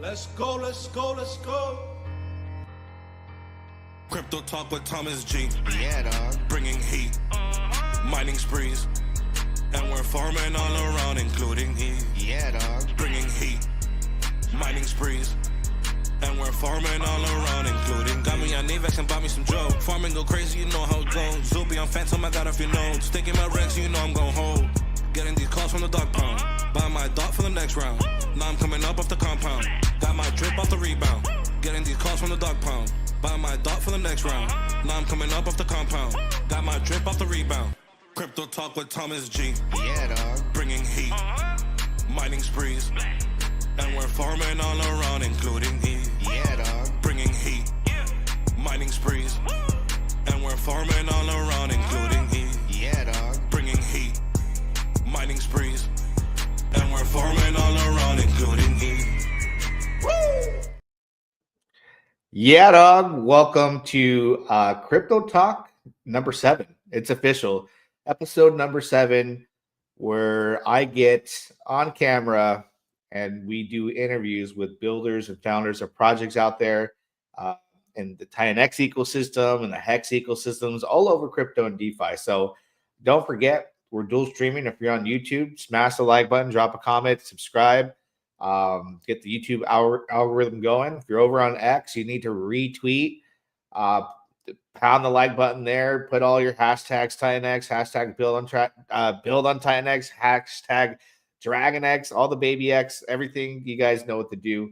Let's go, let's go, let's go. Crypto talk with Thomas G. Yeah, dog. Bringing heat, mining sprees, and we're farming all around, including heat. Yeah, dog. Bringing heat, mining sprees, and we're farming all around, including. Got me on Navex and bought me some Joe. Farming go crazy, you know how it goes. Zuby on Phantom, I got a few notes. Sticking my Rex, you know I'm gon' hold. Getting these calls from the dog pound. Buying my dot for the next round. Now I'm coming up off the compound. Got my drip off the rebound. Getting these calls from the dog pound. Buying my dot for the next round. Now I'm coming up off the compound. Got my drip off the rebound. Crypto talk with Thomas G. Yeah, dog. Bringing heat, mining sprees, and we're farming all around, including heat. Yeah, dog. Bringing heat, mining sprees, and we're farming all around, including heat. Yeah, dog. Bringing heat, mining sprees, and we're farming all around, including heat. Yeah, dog. Welcome to Crypto Talk number 7. It's official. Episode number 7, where I get on camera and we do interviews with builders and founders of projects out there in the TitanX ecosystem and the Hex ecosystems all over crypto and DeFi. So don't forget, we're dual streaming. If you're on YouTube, smash the like button, drop a comment, subscribe. Get the YouTube algorithm going. If you're over on X, you need to retweet, pound the like button there, put all your hashtags TitanX, hashtag build on TitanX, hashtag DragonX, all the baby X, everything. You guys know what to do.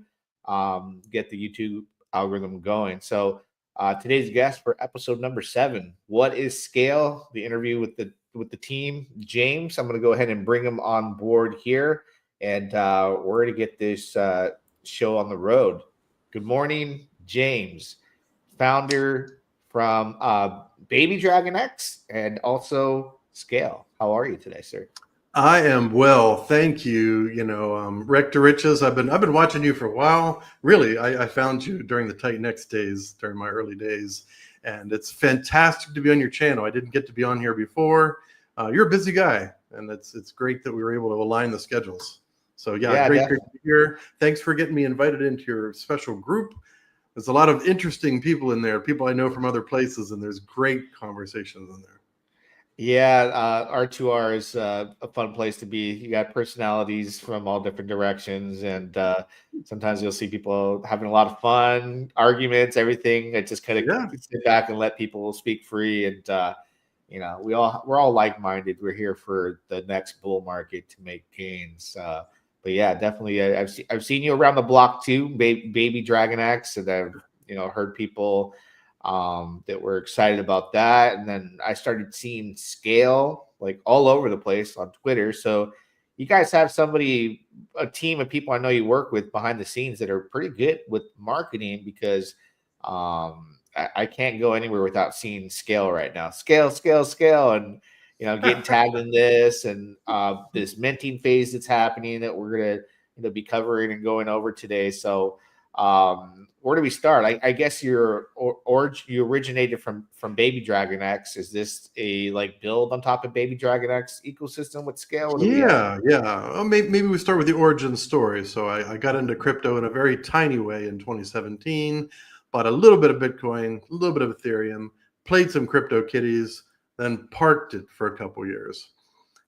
Get the YouTube algorithm going. So today's guest for episode number 7, what is Scale? The interview with the team, James. I'm going to go ahead and bring him on board here. And we're going to get this show on the road. Good morning, James, founder from Baby DragonX and also Scale. How are you today, sir? I am well, thank you. Wreck to Riches. I've been watching you for a while. Really, I found you during the TitanX days, during my early days, and it's fantastic to be on your channel. I didn't get to be on here before. You're a busy guy, and it's great that we were able to align the schedules. So yeah, great to be here. Thanks for getting me invited into your special group. There's a lot of interesting people in there, people I know from other places, and there's great conversations in there. Yeah, R2R is a fun place to be. You got personalities from all different directions, and sometimes you'll see people having a lot of fun, arguments, everything. I just kind of sit back and let people speak free, and we're all like-minded. We're here for the next bull market to make gains. But yeah, definitely, I've seen you around the block too, Baby DragonX, and I've heard people that were excited about that, and then I started seeing Scale like all over the place on Twitter. So you guys have a team of people I know you work with behind the scenes that are pretty good with marketing, because I can't go anywhere without seeing Scale right now. Scale, and getting tagged in this and this minting phase that's happening that we're gonna be covering and going over today. So where do we start? I guess you originated from Baby DragonX. Is this a build on top of Baby DragonX ecosystem with Scale? Yeah. Well, maybe we start with the origin story. So I got into crypto in a very tiny way in 2017. Bought a little bit of Bitcoin, a little bit of Ethereum, played some crypto kitties, then parked it for a couple years.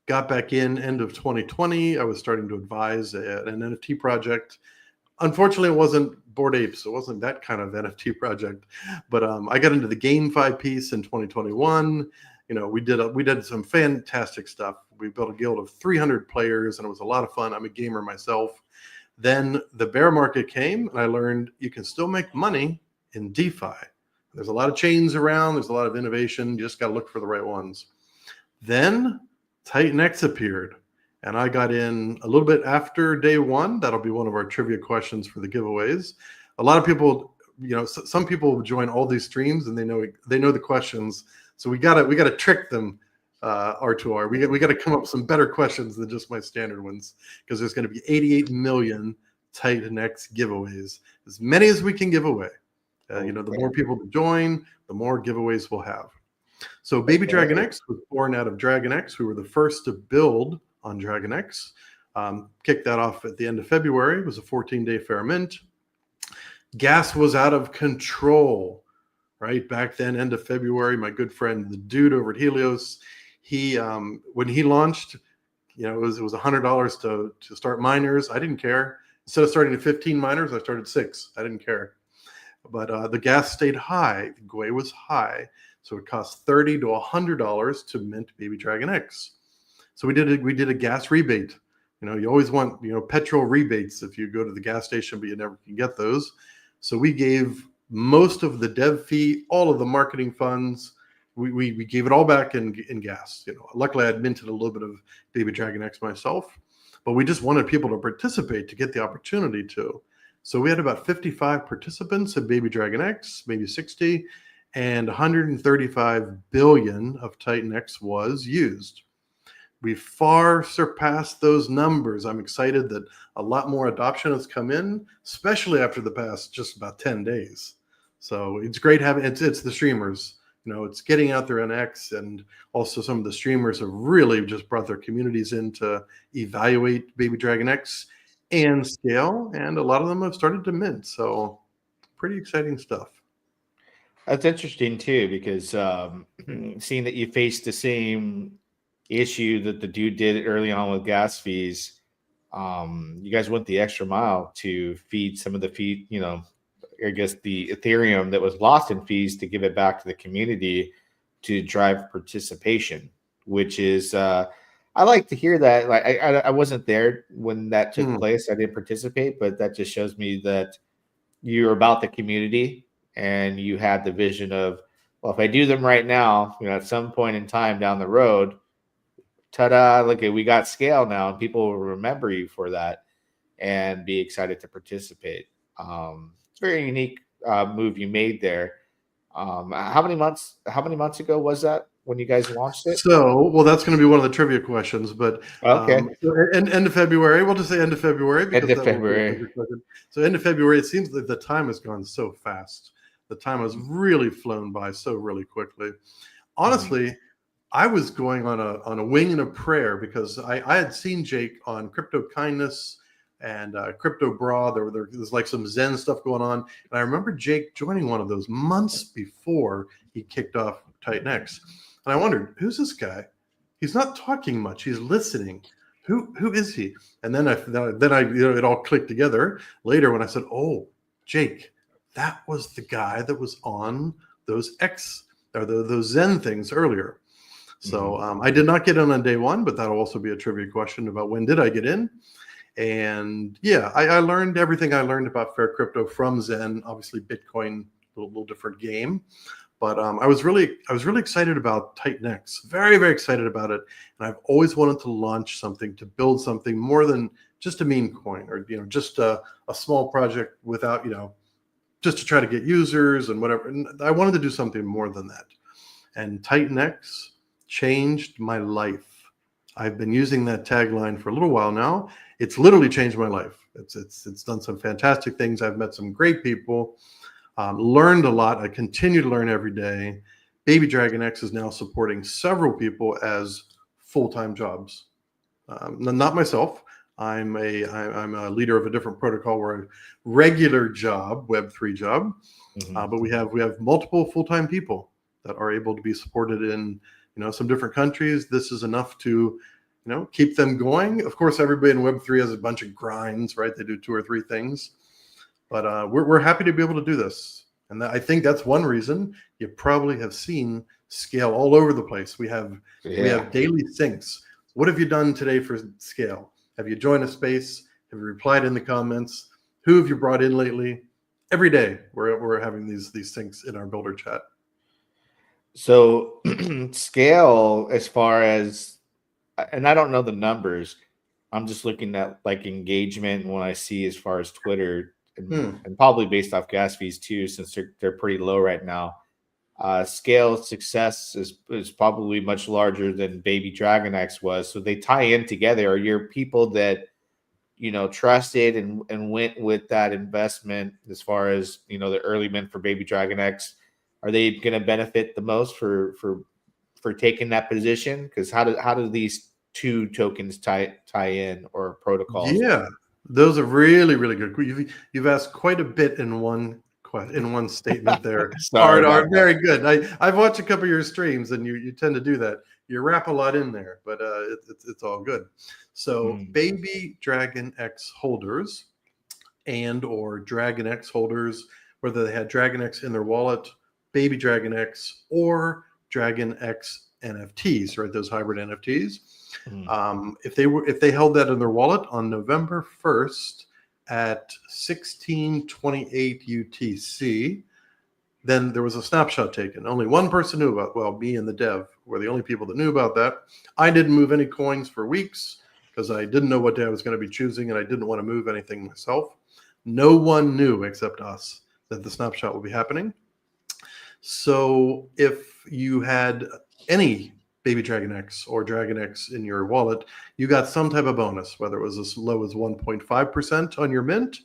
Got back in end of 2020. I was starting to advise an NFT project. Unfortunately, it wasn't Bored Apes. It wasn't that kind of NFT project. But I got into the GameFi piece in 2021. We did some fantastic stuff. We built a guild of 300 players, and it was a lot of fun. I'm a gamer myself. Then the bear market came, and I learned you can still make money in DeFi. There's a lot of chains around. There's a lot of innovation. You just got to look for the right ones. Then TitanX appeared, and I got in a little bit after day one. That'll be one of our trivia questions for the giveaways. A lot of people, some people join all these streams and they know the questions. So we gotta trick them, R2R. We gotta come up with some better questions than just my standard ones, because there's going to be 88 million TitanX giveaways, as many as we can give away. The more people that join, the more giveaways we'll have. So Baby DragonX was born out of DragonX. We were the first to build on DragonX. Kicked that off at the end of February. It was a 14-day fair mint. Gas was out of control, right? Back then, end of February, my good friend, the dude over at Helios, he when he launched, it was $100 to start miners. I didn't care. Instead of starting at 15 miners, I started 6. I didn't care. But the gas stayed high. The GUI was high. So it cost $30 to $100 to mint Baby Dragon X. So we did a gas rebate. You always want, petrol rebates if you go to the gas station, but you never can get those. So we gave most of the dev fee, all of the marketing funds. We gave it all back in gas. Luckily I had minted a little bit of Baby Dragon X myself, but we just wanted people to participate to get the opportunity to. So we had about 55 participants in Baby Dragon X, maybe 60, and 135 billion of TitanX was used. We far surpassed those numbers. I'm excited that a lot more adoption has come in, especially after the past just about 10 days. So it's great having it's the streamers. It's getting out there on X, and also some of the streamers have really just brought their communities in to evaluate Baby Dragon X and scale, and a lot of them have started to mint. So pretty exciting stuff. That's interesting too, because seeing that you faced the same issue that the dude did early on with gas fees, you guys went the extra mile to feed some of the fee, I guess the Ethereum that was lost in fees, to give it back to the community to drive participation, which is I like to hear that. Like I wasn't there when that took place. I didn't participate, but that just shows me that you're about the community and you had the vision of, well, if I do them right now, at some point in time down the road, ta-da, look at, we got scale now, and people will remember you for that and be excited to participate. It's a very unique move you made there. How many months ago was that when you guys launched it? So, well, that's going to be one of the trivia questions, but okay. End of February. We'll just say end of February, because end of February. So end of February, it seems that the time has gone so fast. The time has really flown by so really quickly. Honestly, I was going on a wing and a prayer, because I had seen Jake on Crypto Kindness and Crypto Bra. There's like some Zen stuff going on, and I remember Jake joining one of those months before he kicked off TitanX, and I wondered, who's this guy? He's not talking much. He's listening. Who is he? And then I it all clicked together later when I said, oh, Jake, that was the guy that was on those those Zen things earlier. So I did not get in on day one, but that'll also be a trivia question about when did I get in. And yeah, I learned everything I learned about fair crypto from Zen. Obviously, Bitcoin, a little different game. But I was really excited about TitanX. Very, very excited about it. And I've always wanted to launch something, to build something more than just a meme coin, or just a small project without, just to try to get users and whatever. And I wanted to do something more than that. And TitanX changed my life. I've been using that tagline for a little while now. It's literally changed my life. It's done some fantastic things. I've met some great people, learned a lot. I continue to learn every day. Baby Dragon X is now supporting several people as full-time jobs. Not myself. I'm a leader of a different protocol. We're a regular job, Web3 job, but we have multiple full-time people that are able to be supported in some different countries. This is enough to keep them going. Of course, everybody in Web3 has a bunch of grinds, right? They do 2 or 3 things, but we're happy to be able to do this. And I think that's one reason you probably have seen scale all over the place. We have daily syncs. What have you done today for scale? Have you joined a space? Have you replied in the comments? Who have you brought in lately? Every day we're having these syncs in our builder chat. So scale, as far as, and I don't know the numbers, I'm just looking at like engagement when I see as far as Twitter, and probably based off gas fees too, since they're pretty low right now. Scale success is probably much larger than Baby Dragon X was. So they tie in together. Are your people that trusted and went with that investment, as far as the early mint for Baby Dragon X, are they going to benefit the most for taking that position? Because how do these two tokens tie in or protocols. Yeah, those are really, really good. You've asked quite a bit in one statement there. Sorry about that. Very good. I've watched a couple of your streams, and you tend to do that. You wrap a lot in there, but it's all good. So, baby Dragon X holders and or Dragon X holders, whether they had Dragon X in their wallet, baby Dragon X, or Dragon X NFTs, right? Those hybrid NFTs. If they held that in their wallet on November 1st at 16:28 UTC, then there was a snapshot taken. Only one person knew about. Well, me and the dev were the only people that knew about that. I didn't move any coins for weeks because I didn't know what day I was going to be choosing, and I didn't want to move anything myself. No one knew except us that the snapshot would be happening. So if you had any baby Dragon X or Dragon X in your wallet, you got some type of bonus, whether it was as low as 1.5% on your mint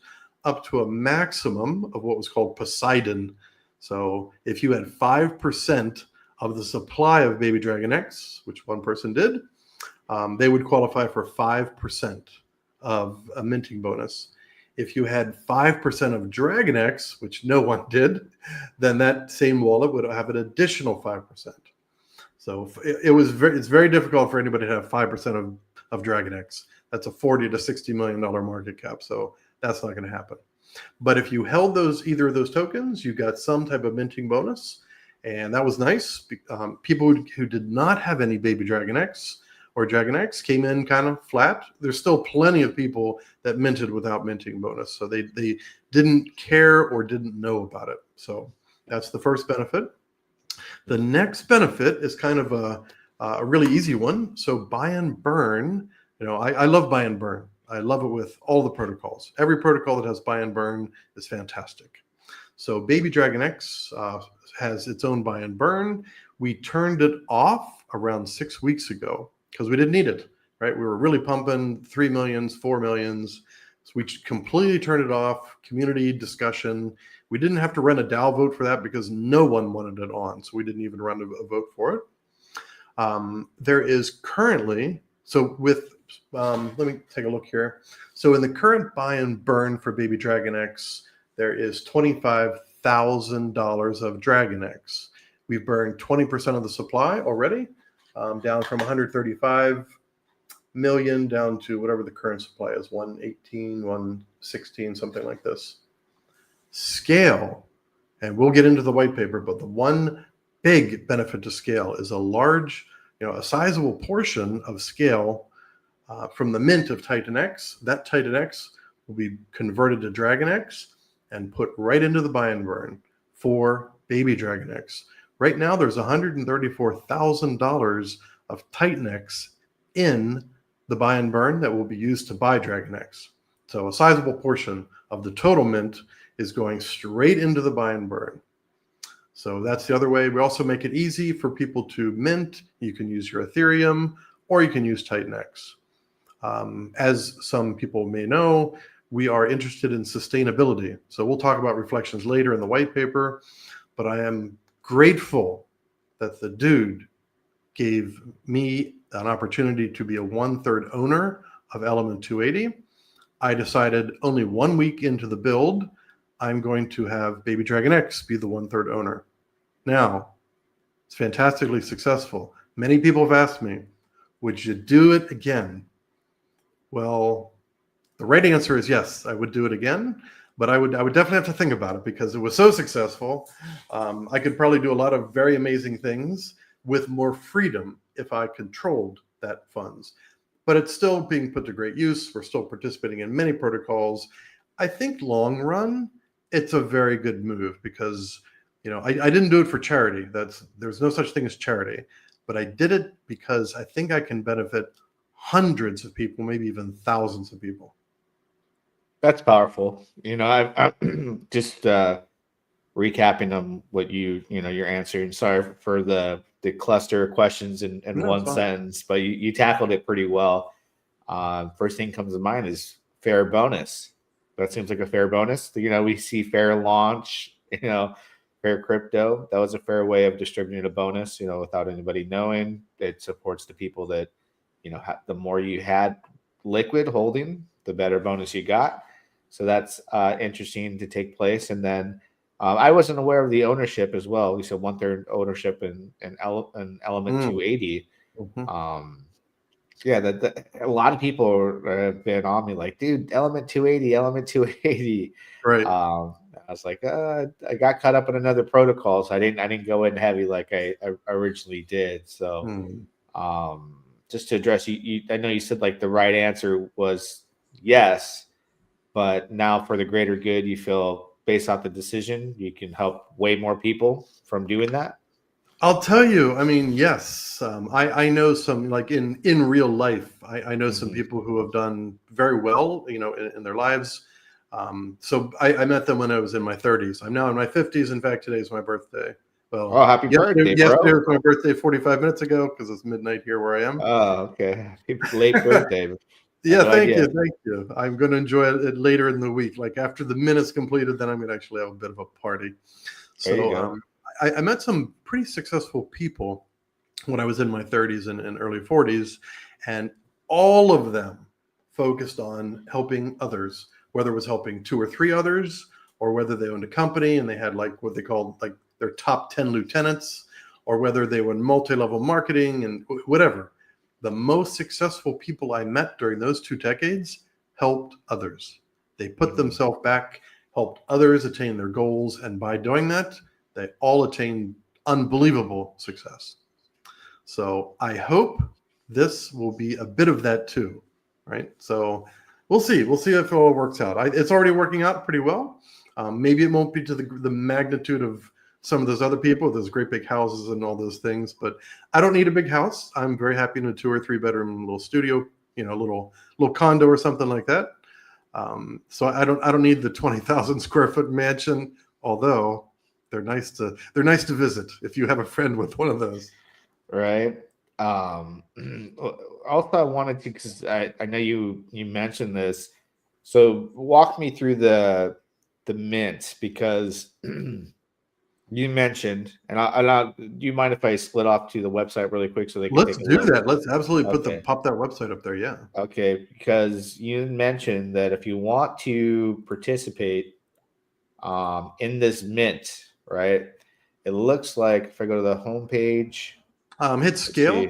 up to a maximum of what was called Poseidon. So if you had 5% of the supply of baby Dragon X, which one person did, they would qualify for 5% of a minting bonus. If you had 5% of Dragon X, which no one did, then that same wallet would have an additional 5%. So it's very difficult for anybody to have 5% of Dragon X. That's a $40 to $60 million market cap. So that's not going to happen. But if you held either of those tokens, you got some type of minting bonus. And that was nice. People who did not have any baby Dragon X or Dragon X came in kind of flat. There's still plenty of people that minted without minting bonus. So they didn't care or didn't know about it. So that's the first benefit. The next benefit is kind of a really easy one. So buy and burn, I love buy and burn. I love it with all the protocols. Every protocol that has buy and burn is fantastic. So baby Dragon X has its own buy and burn. We turned it off around 6 weeks ago because we didn't need it, right? We were really pumping 3 millions, 4 millions. So we completely turned it off. Community discussion. We didn't have to run a DAO vote for that because no one wanted it on. So we didn't even run a vote for it. There is currently, so with, let me take a look here. So in the current buy and burn for baby Dragon X, there is $25,000 of Dragon X. We've burned 20% of the supply already, down from 135 million down to whatever the current supply is, 118, 116, something like this. Scale, and we'll get into the white paper, but the one big benefit to scale is a large, a sizable portion of scale from the mint of TitanX. That TitanX will be converted to Dragon X and put right into the buy and burn for baby Dragon X. Right now, there's $134,000 of TitanX in the buy and burn that will be used to buy Dragon X. So a sizable portion of the total mint is going straight into the buy and burn. So that's the other way. We also make it easy for people to mint. You can use your Ethereum or you can use TitanX. As some people may know, we are interested in sustainability. So we'll talk about reflections later in the white paper, but I am grateful that the dude gave me an opportunity to be a 1/3 owner of Element 280. I decided only 1 week into the build, I'm going to have baby Dragon X be the 1/3 owner. Now, it's fantastically successful. Many people have asked me, would you do it again? Well, the right answer is yes, I would do it again, but I would definitely have to think about it because it was so successful. I could probably do a lot of very amazing things with more freedom if I controlled that funds. But it's still being put to great use. We're still participating in many protocols. I think long run, it's a very good move because, I didn't do it for charity. There's no such thing as charity, but I did it because I think I can benefit hundreds of people, maybe even thousands of people. That's powerful. I'm just recapping on what you're answering. Sorry for the cluster of questions in one sentence, but you tackled it pretty well. First thing comes to mind is fair bonus. That seems like a fair bonus. We see fair launch, fair crypto. That was a fair way of distributing a bonus, without anybody knowing. It supports the people that the more you had liquid holding, the better bonus you got. So that's interesting to take place. And then I wasn't aware of the ownership as well. We said 1/3 ownership in Element Mm. 280. Mhm. Yeah, that a lot of people have been on me like, dude, Element 280, Element 280. Right. I was like, I got caught up in another protocol, so I didn't go in heavy like I originally did. So, Mm. just to address you, I know you said like the right answer was yes, but now for the greater good, you feel based off the decision, you can help way more people from doing that. I'll tell you, I mean, yes, I know some, like in real life, I know some Mhm. people who have done very well, in their lives. So I met them when I was in my 30s. I'm now in my 50s. In fact, today's my birthday. Well, Oh, happy birthday, yesterday bro! was my birthday 45 minutes ago because it's midnight here where I am. Oh, okay. Late birthday. I had Yeah, no idea. thank you. I'm going to enjoy it later in the week. Like after the minute's completed, then I'm going to actually have a bit of a party. There you So go. I met some pretty successful people when I was in my 30s and early 40s, and all of them focused on helping others, whether it was helping 2 or 3 others, or whether they owned a company and they had like what they called like their top 10 lieutenants, or whether they were in multi-level marketing and whatever. The most successful people I met during those 2 decades helped others. They put Mhm. themselves back, helped others attain their goals, and by doing that, they all attained unbelievable success. So I hope this will be a bit of that too, right? So we'll see. We'll see if it all works out. It's already working out pretty well. Maybe it won't be to the magnitude of some of those other people, those great big houses and all those things. But I don't need a big house. I'm very happy in a 2 or 3 bedroom little studio, little condo or something like that. So I don't need the 20,000 square foot mansion, although they're nice to visit if you have a friend with one of those. Right. Um, Also, I wanted to because I know you mentioned this. So walk me through the mint because you mentioned, do you mind if I split off to the website really quick so they can Let's take a do look? that. Let's absolutely Okay. pop that website up there. Yeah. Okay, because you mentioned that if you want to participate in this mint, right? It looks like if I go to the homepage, Hit let's see, scale.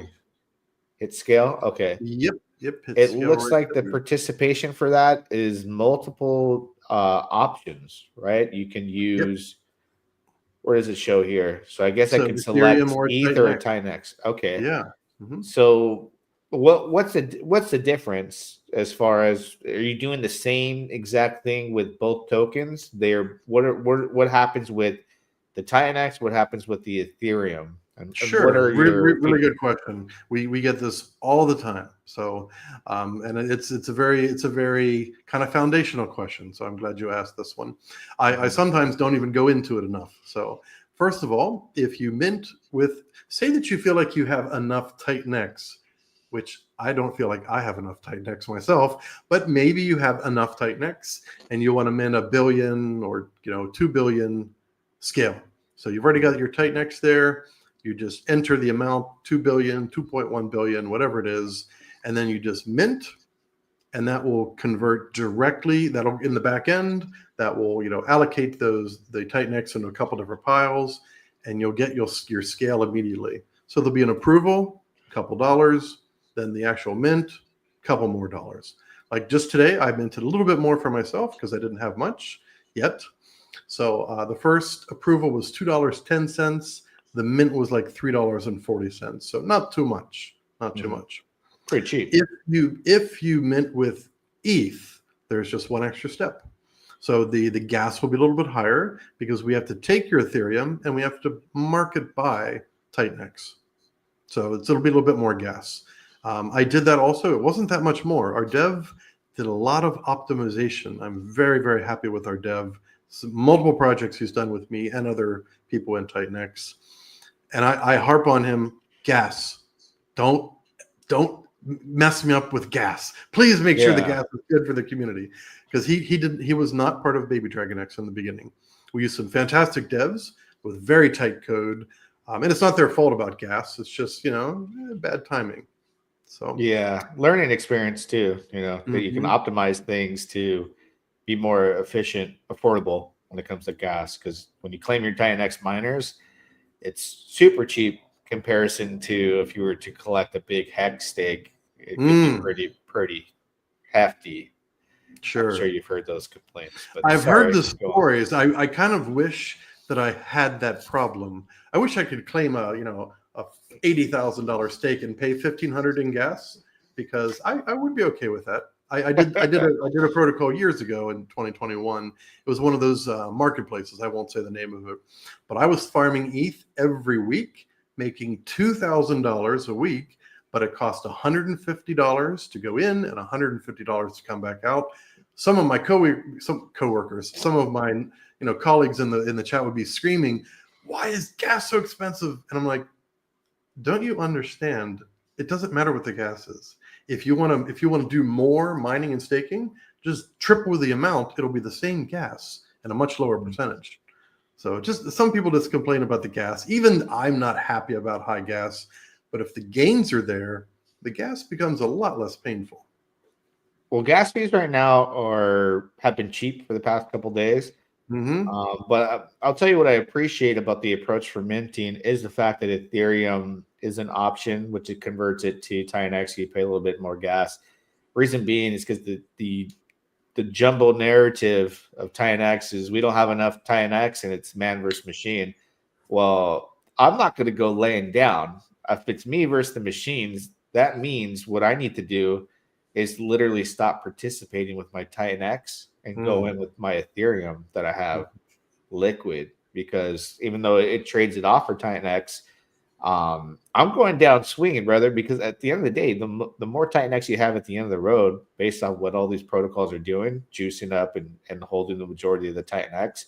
hit scale. Okay. Yep. Hit It scale looks right like the there. participation for that is multiple options, right? You can Yep. use, where does it show here? So I guess I So can Ethereum select or Ether or TitanX. TitanX. Okay. Yeah. Hmm. So what's the difference as far as, are you doing the same exact thing with both tokens? What happens with the TitanX? What happens with the Ethereum? And what Sure. are your Really good question. We get this all the time. So, and it's a very kind of foundational question. So I'm glad you asked this one. I Mhm. sometimes don't even go into it enough. So first of all, if you mint with, say that you feel like you have enough TitanX, which I don't feel like I have enough TitanX myself, but maybe you have enough TitanX and you want to mint 1 billion or 2 billion scale. So you've already got your TitanX there. You just enter the amount, 2 billion, 2.1 billion, whatever it is, and then you just mint, and that will convert directly. That'll in the back end. That will allocate the TitanX into a couple different piles, and you'll get your scale immediately. So there'll be an approval, a couple dollars, then the actual mint, a couple more dollars. Like just today, I minted a little bit more for myself because I didn't have much yet. So the first approval was $2.10. The mint was like $3.40. So not too much, not too Mhm. much. Pretty cheap. If you mint with ETH, there's just one extra step. So the gas will be a little bit higher because we have to take your Ethereum and we have to market by TitanX. So it'll be a little bit more gas. I did that also. It wasn't that much more. Our dev did a lot of optimization. I'm very, very happy with our dev. Multiple projects he's done with me and other people in TitanX. And I harp on him, gas. Don't mess me up with gas. Please make sure the Yeah. gas is good for the community. Because he was not part of Baby Dragon X in the beginning. We used some fantastic devs with very tight code. And it's not their fault about gas. It's just, bad timing. So Yeah, learning experience too. That you can mhm. optimize things to be more efficient, affordable when it comes to gas. Because when you claim your TitanX miners, it's super cheap comparison to if you were to collect a big hex stake. It could be Mm, pretty hefty. I'm sure sure. you've heard those complaints, but I've heard sorry, the go on. stories. I kind of wish that I had that problem. I wish I could claim a $80,000 stake and pay 1,500 in gas, because I would be okay with that. I did a protocol years ago in 2021. It was one of those marketplaces. I won't say the name of it, but I was farming ETH every week, making $2,000 a week. But it cost $150 to go in and $150 to come back out. Some of my coworkers, some of my colleagues in the chat would be screaming, "Why is gas so expensive?" And I'm like, "Don't you understand? It doesn't matter what the gas is. If you want to do more mining and staking, just triple the amount. It'll be the same gas and a much lower percentage." So just some people just complain about the gas. Even I'm not happy about high gas, but if the gains are there, the gas becomes a lot less painful. Well, gas fees right now have been cheap for the past couple days. Hmm. But I'll tell you what I appreciate about the approach for minting is the fact that Ethereum is an option, which it converts it to TitanX. You pay a little bit more gas. Reason being is because the jumbo narrative of TitanX is we don't have enough TitanX and it's man versus machine. Well, I'm not going to go laying down. If it's me versus the machines, that means what I need to do is literally stop participating with my TitanX and go in with my Ethereum that I have liquid, because even though it trades it off for TitanX, I'm going down swinging, brother, because at the end of the day, the more TitanX you have at the end of the road, based on what all these protocols are doing, juicing up and holding the majority of the TitanX,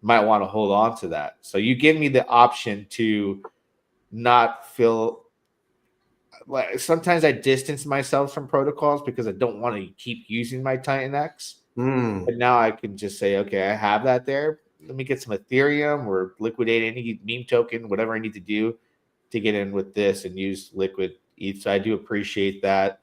might want to hold on to that. So you give me the option to not feel like sometimes I distance myself from protocols because I don't want to keep using my TitanX. Mm. But now I can just say, okay, I have that there. Let me get some Ethereum or liquidate any meme token, whatever I need to do to get in with this and use liquid ETH. So I do appreciate that,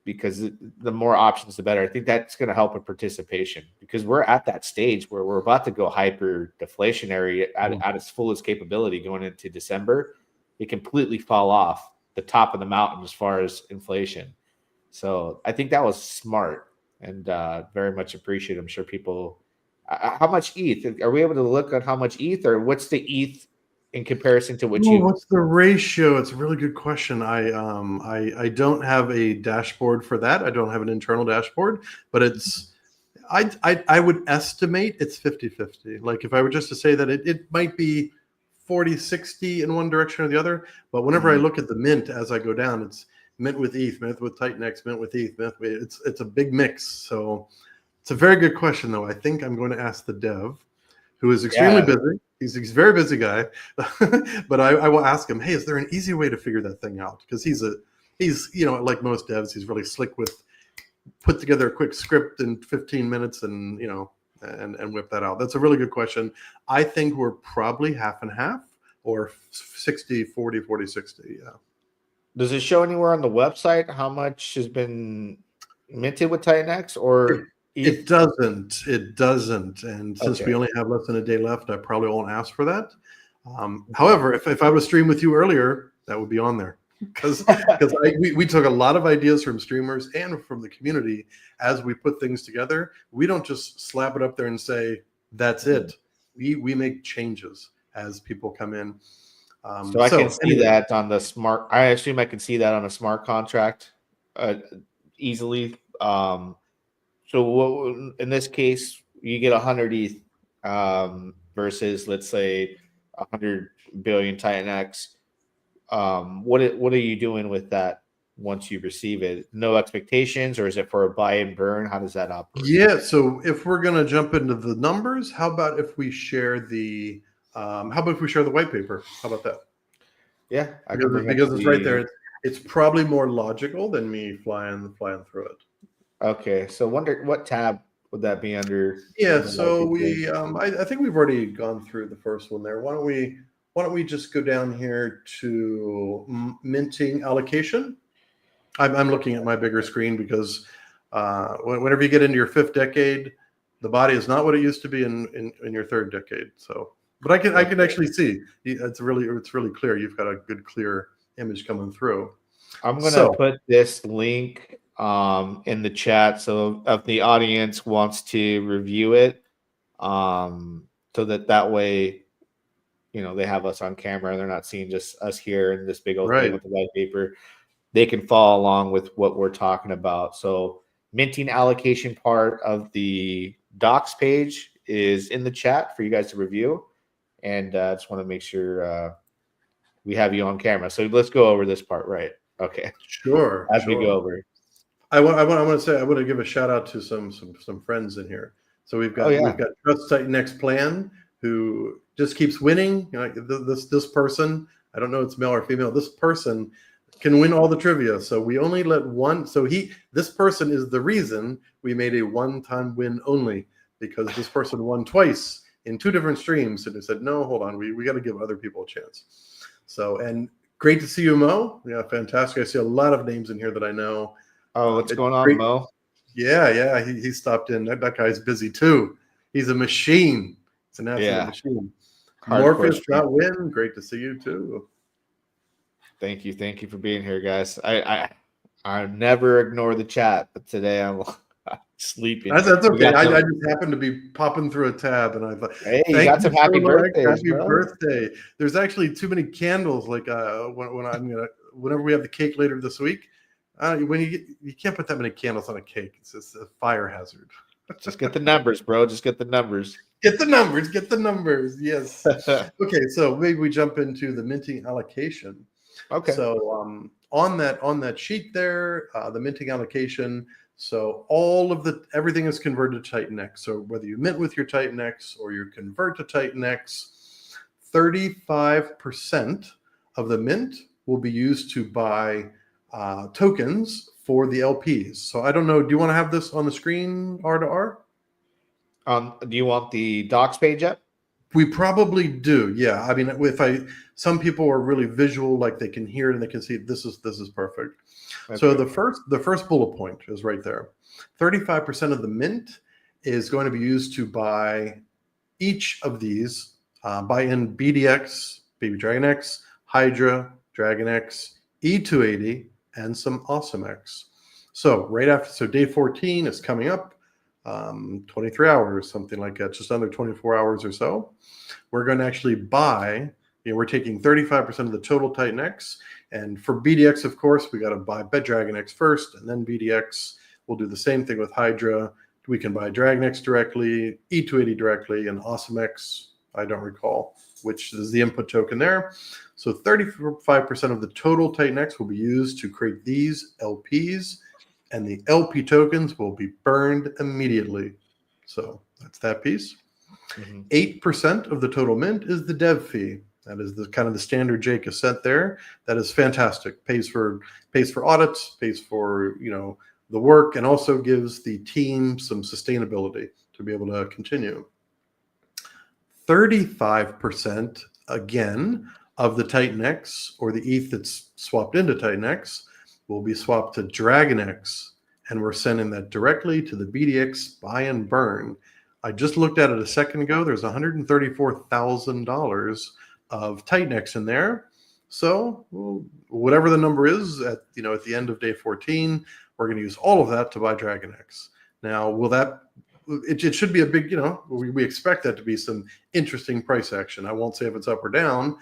because the more options, the better. I think that's going to help with participation, because we're at that stage where we're about to go hyper deflationary at its fullest capability going into December. It completely fall off the top of the mountain as far as inflation. So I think that was smart and very much appreciated. I'm sure people. How much ETH? Are we able to look at how much ETH, or what's the ETH in comparison to what Oh, you? what's the ratio? It's a really good question. I don't have a dashboard for that. I don't have an internal dashboard, but it's I would estimate it's 50-50. Like if I were just to say that it might be 40-60 in one direction or the other. But whenever I look at the mint as I go down, it's mint with ETH, mint with TitanX, mint with ETH, it's a big mix. So it's a very good question, though. I think I'm going to ask the dev, who is extremely Yeah, busy. He's a very busy guy, but I will ask him, hey, is there an easy way to figure that thing out? Because he's like most devs, he's really slick with put together a quick script in 15 minutes and whip that out. That's a really good question. I think we're probably half and half, or 60-40, 40-60. Yeah. does it show anywhere on the website how much has been minted with TitanX It, or it ETH? doesn't. It doesn't. And since we Okay. only have less than a day left, I probably won't ask for that. However, if I would stream with you earlier, that would be on there. Because we took a lot of ideas from streamers and from the community as we put things together. We don't just slap it up there and say that's it. We make changes as people come in. So I can So see anyway, that on the smart. I assume I can see that on a smart contract easily. So in this case, you get 100 ETH versus, let's say, 100 billion Titan X. What are you doing with that once you receive it? No expectations, or is it for a buy and burn? How does that operate? yeah. So if we're gonna jump into the numbers, how about if we share the white paper? How about that? Yeah, I can Because bring up it's right there. the. It's probably more logical than me flying through it. Okay, so wonder what tab would that be under Yeah, in the white so paper? I think we've already gone through the first one there. Why don't we why don't we just go down here to minting allocation? I'm looking at my bigger screen because whenever you get into your 5th decade, the body is not what it used to be in your 3rd decade. So, but I can actually see it's really clear. You've got a good clear image coming through. I'm gonna put this link in the chat, so if the audience wants to review it, so that way, they have us on camera and they're not seeing just us here in this big old thing with the white paper. They can follow along with what we're talking about. So minting allocation part of the docs page is in the chat for you guys to review. And I just want to make sure we have you on camera. So let's go over this part, right? Okay. Sure. As we go over. I want to give a shout out to some friends in here. So we've got Trust TitanX Plan, who just keeps winning. This person, I don't know if it's male or female, this person can win all the trivia. So we only let one. So this person is the reason we made a one-time win only, because this person won twice in 2 different streams. And they said, no, hold on, we got to give other people a chance. So, and great to see you, Mo. Yeah, fantastic. I see a lot of names in here that I know. Oh, what's going on, Mo? Yeah, he stopped in. That guy's busy too. He's a machine. It's an absolute machine. Morpheus got win. Great to see you too. Thank you for being here, guys. I never ignore the chat, but today I'm sleeping. That's okay. I just happened to be popping through a tab, and I thought, hey, you got some happy birthdays. Happy birthday! There's actually too many candles. Like whenever we have the cake later this week, when you can't put that many candles on a cake. It's just a fire hazard. Just get the numbers, bro. Just get the numbers. Get the numbers. Get the numbers. Yes. Okay, so maybe we jump into the minting allocation. Okay. So on that sheet there, the minting allocation. So everything is converted to TitanX. So whether you mint with your TitanX or you convert to TitanX, 35% of the mint will be used to buy tokens for the LPs. So I don't know. Do you want to have this on the screen, R to R? Do you want the docs page up? We probably do. Yeah. I mean, some people are really visual, like they can hear it and they can see it. This is perfect. Okay. So the first bullet point is right there. 35% of the mint is going to be used to buy each of these, buy in BDX, Baby Dragon X, Hydra, Dragon X, E280, and some Awesome X. So day 14 is coming up. 23 hours, something like that, just under 24 hours or so. We're going to actually buy, we're taking 35% of the total TitanX. And for BDX, of course, we got to buy Dragon X first and then BDX. We'll do the same thing with Hydra. We can buy Dragon X directly, E280 directly, and Awesome X, I don't recall which is the input token there. So 35% of the total TitanX will be used to create these LPs, and the LP tokens will be burned immediately. So that's that piece. 8% of the total mint is the dev fee. That is the kind of the standard J cassette there. That is fantastic. Pays for audits, pays for the work, and also gives the team some sustainability to be able to continue. 35% again of the TitanX, or the ETH that's swapped into TitanX, will be swapped to Dragon X, and we're sending that directly to the BDX buy and burn. I just looked at it a second ago. There's $134,000 of TitanX in there. So whatever the number is at the end of day 14, we're going to use all of that to buy Dragon X. Now, it should be a big, we expect that to be some interesting price action. I won't say if it's up or down,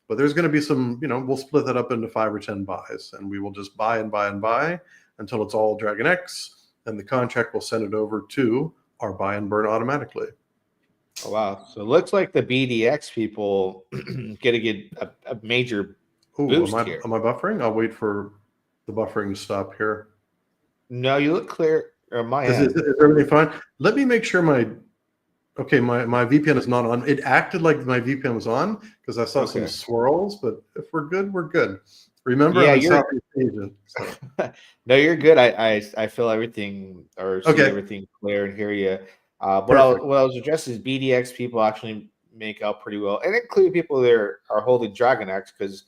but there's going to be some, we'll split that up into 5 or 10 buys, and we will just buy and buy and buy until it's all Dragon X, and the contract will send it over to our buy and burn automatically. Oh, wow. So it looks like the BDX people get a major boost here. Am I buffering? I'll wait for the buffering to stop here. No, you look clear. On my end. Is everything fine? Let me make sure my VPN is not on. It acted like my VPN was on because I saw some swirls, but if we're good, we're good. Remember, I'm Southeast Asian. So. No, you're good. I feel everything see everything clear and hear you. What I was addressing is BDX people actually make out pretty well, and include people that are holding DragonX, because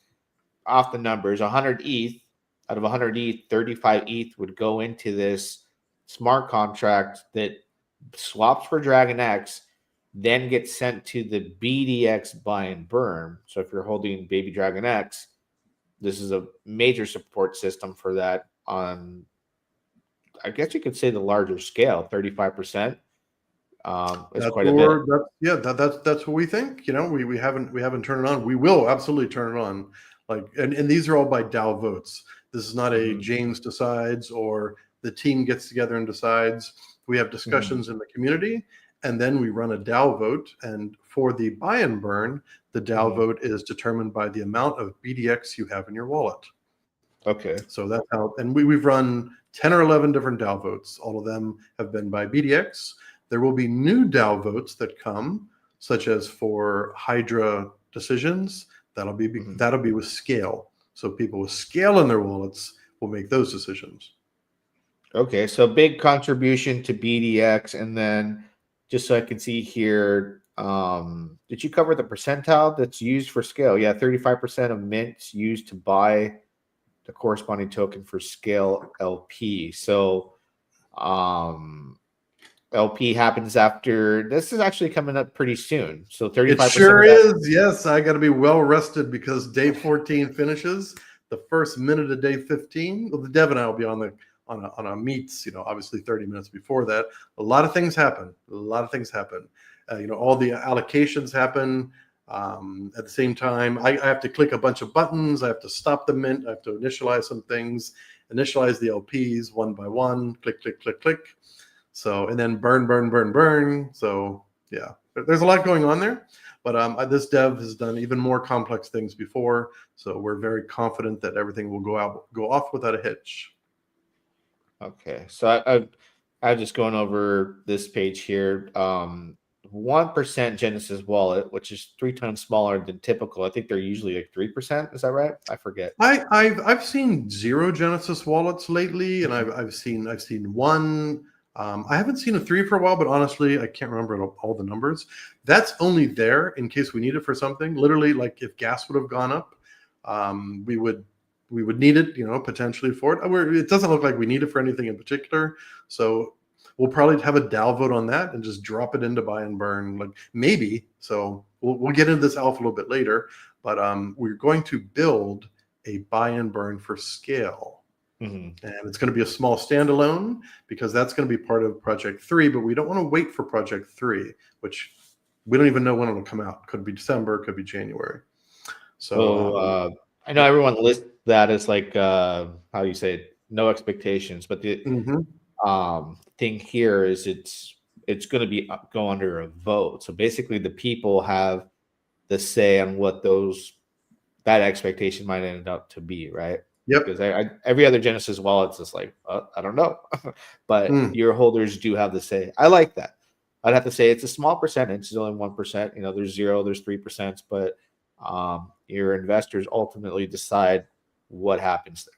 off the numbers, 100 ETH out of 100 ETH, 35 ETH would go into this smart contract that swaps for DragonX, then gets sent to the BDX buy and burn. So if you're holding Baby DragonX, this is a major support system for that on, I guess you could say, the larger scale, 35%. Is quite a bit. That's what we think. We haven't turned it on. We will absolutely turn it on. And these are all by DAO votes. This is not a James decides or the team gets together and decides. We have discussions in the community, and then we run a DAO vote. And for the buy and burn, the DAO vote is determined by the amount of BDX you have in your wallet. Okay. So that's how, and we've run 10 or 11 different DAO votes. All of them have been by BDX. There will be new DAO votes that come, such as for Hydra decisions. That'll be with scale. So people with scale in their wallets will make those decisions. Okay, so big contribution to BDX, and then just so I can see here, did you cover the percentile that's used for scale? Yeah, 35% of mints used to buy the corresponding token for scale LP. So LP happens after, this is actually coming up pretty soon. So 35%. It sure is. Yes, I got to be well rested because day 14 finishes the first minute of day 15. Well, the Dev and I will be on a meets, obviously 30 minutes before that. A lot of things happen. All the allocations happen at the same time. I have to click a bunch of buttons. I have to stop the mint. I have to initialize some things, initialize the LPs one by one, click, click, click, click. So, and then burn. So yeah, there's a lot going on there, but this dev has done even more complex things before. So we're very confident that everything will go off without a hitch. Okay. So I'm just going over this page here. 1% Genesis wallet, which is 3 times smaller than typical. I think they're usually like 3%. Is that right? I forget. I've seen 0 Genesis wallets lately, and I've seen 1. I haven't seen a 3 for a while, but honestly, I can't remember all the numbers. That's only there in case we need it for something. Literally, like if gas would have gone up, we would need it, potentially for it. It doesn't look like we need it for anything in particular. So we'll probably have a DAO vote on that and just drop it into buy and burn, like maybe. So we'll get into this alpha a little bit later, but we're going to build a buy and burn for scale. And it's going to be a small standalone because that's going to be part of Project 3, but we don't want to wait for Project 3, which we don't even know when it'll come out. Could be December, could be January. So I know everyone lists that as like, how you say it, no expectations, but the thing here is it's going to be go under a vote. So basically the people have the say on what that expectation might end up to be, right? Yep. Because every other Genesis wallet's just like, I don't know. But your holders do have the say. I like that. I'd have to say it's a small percentage. It's only 1%. There's 0, there's 3%, but your investors ultimately decide what happens there,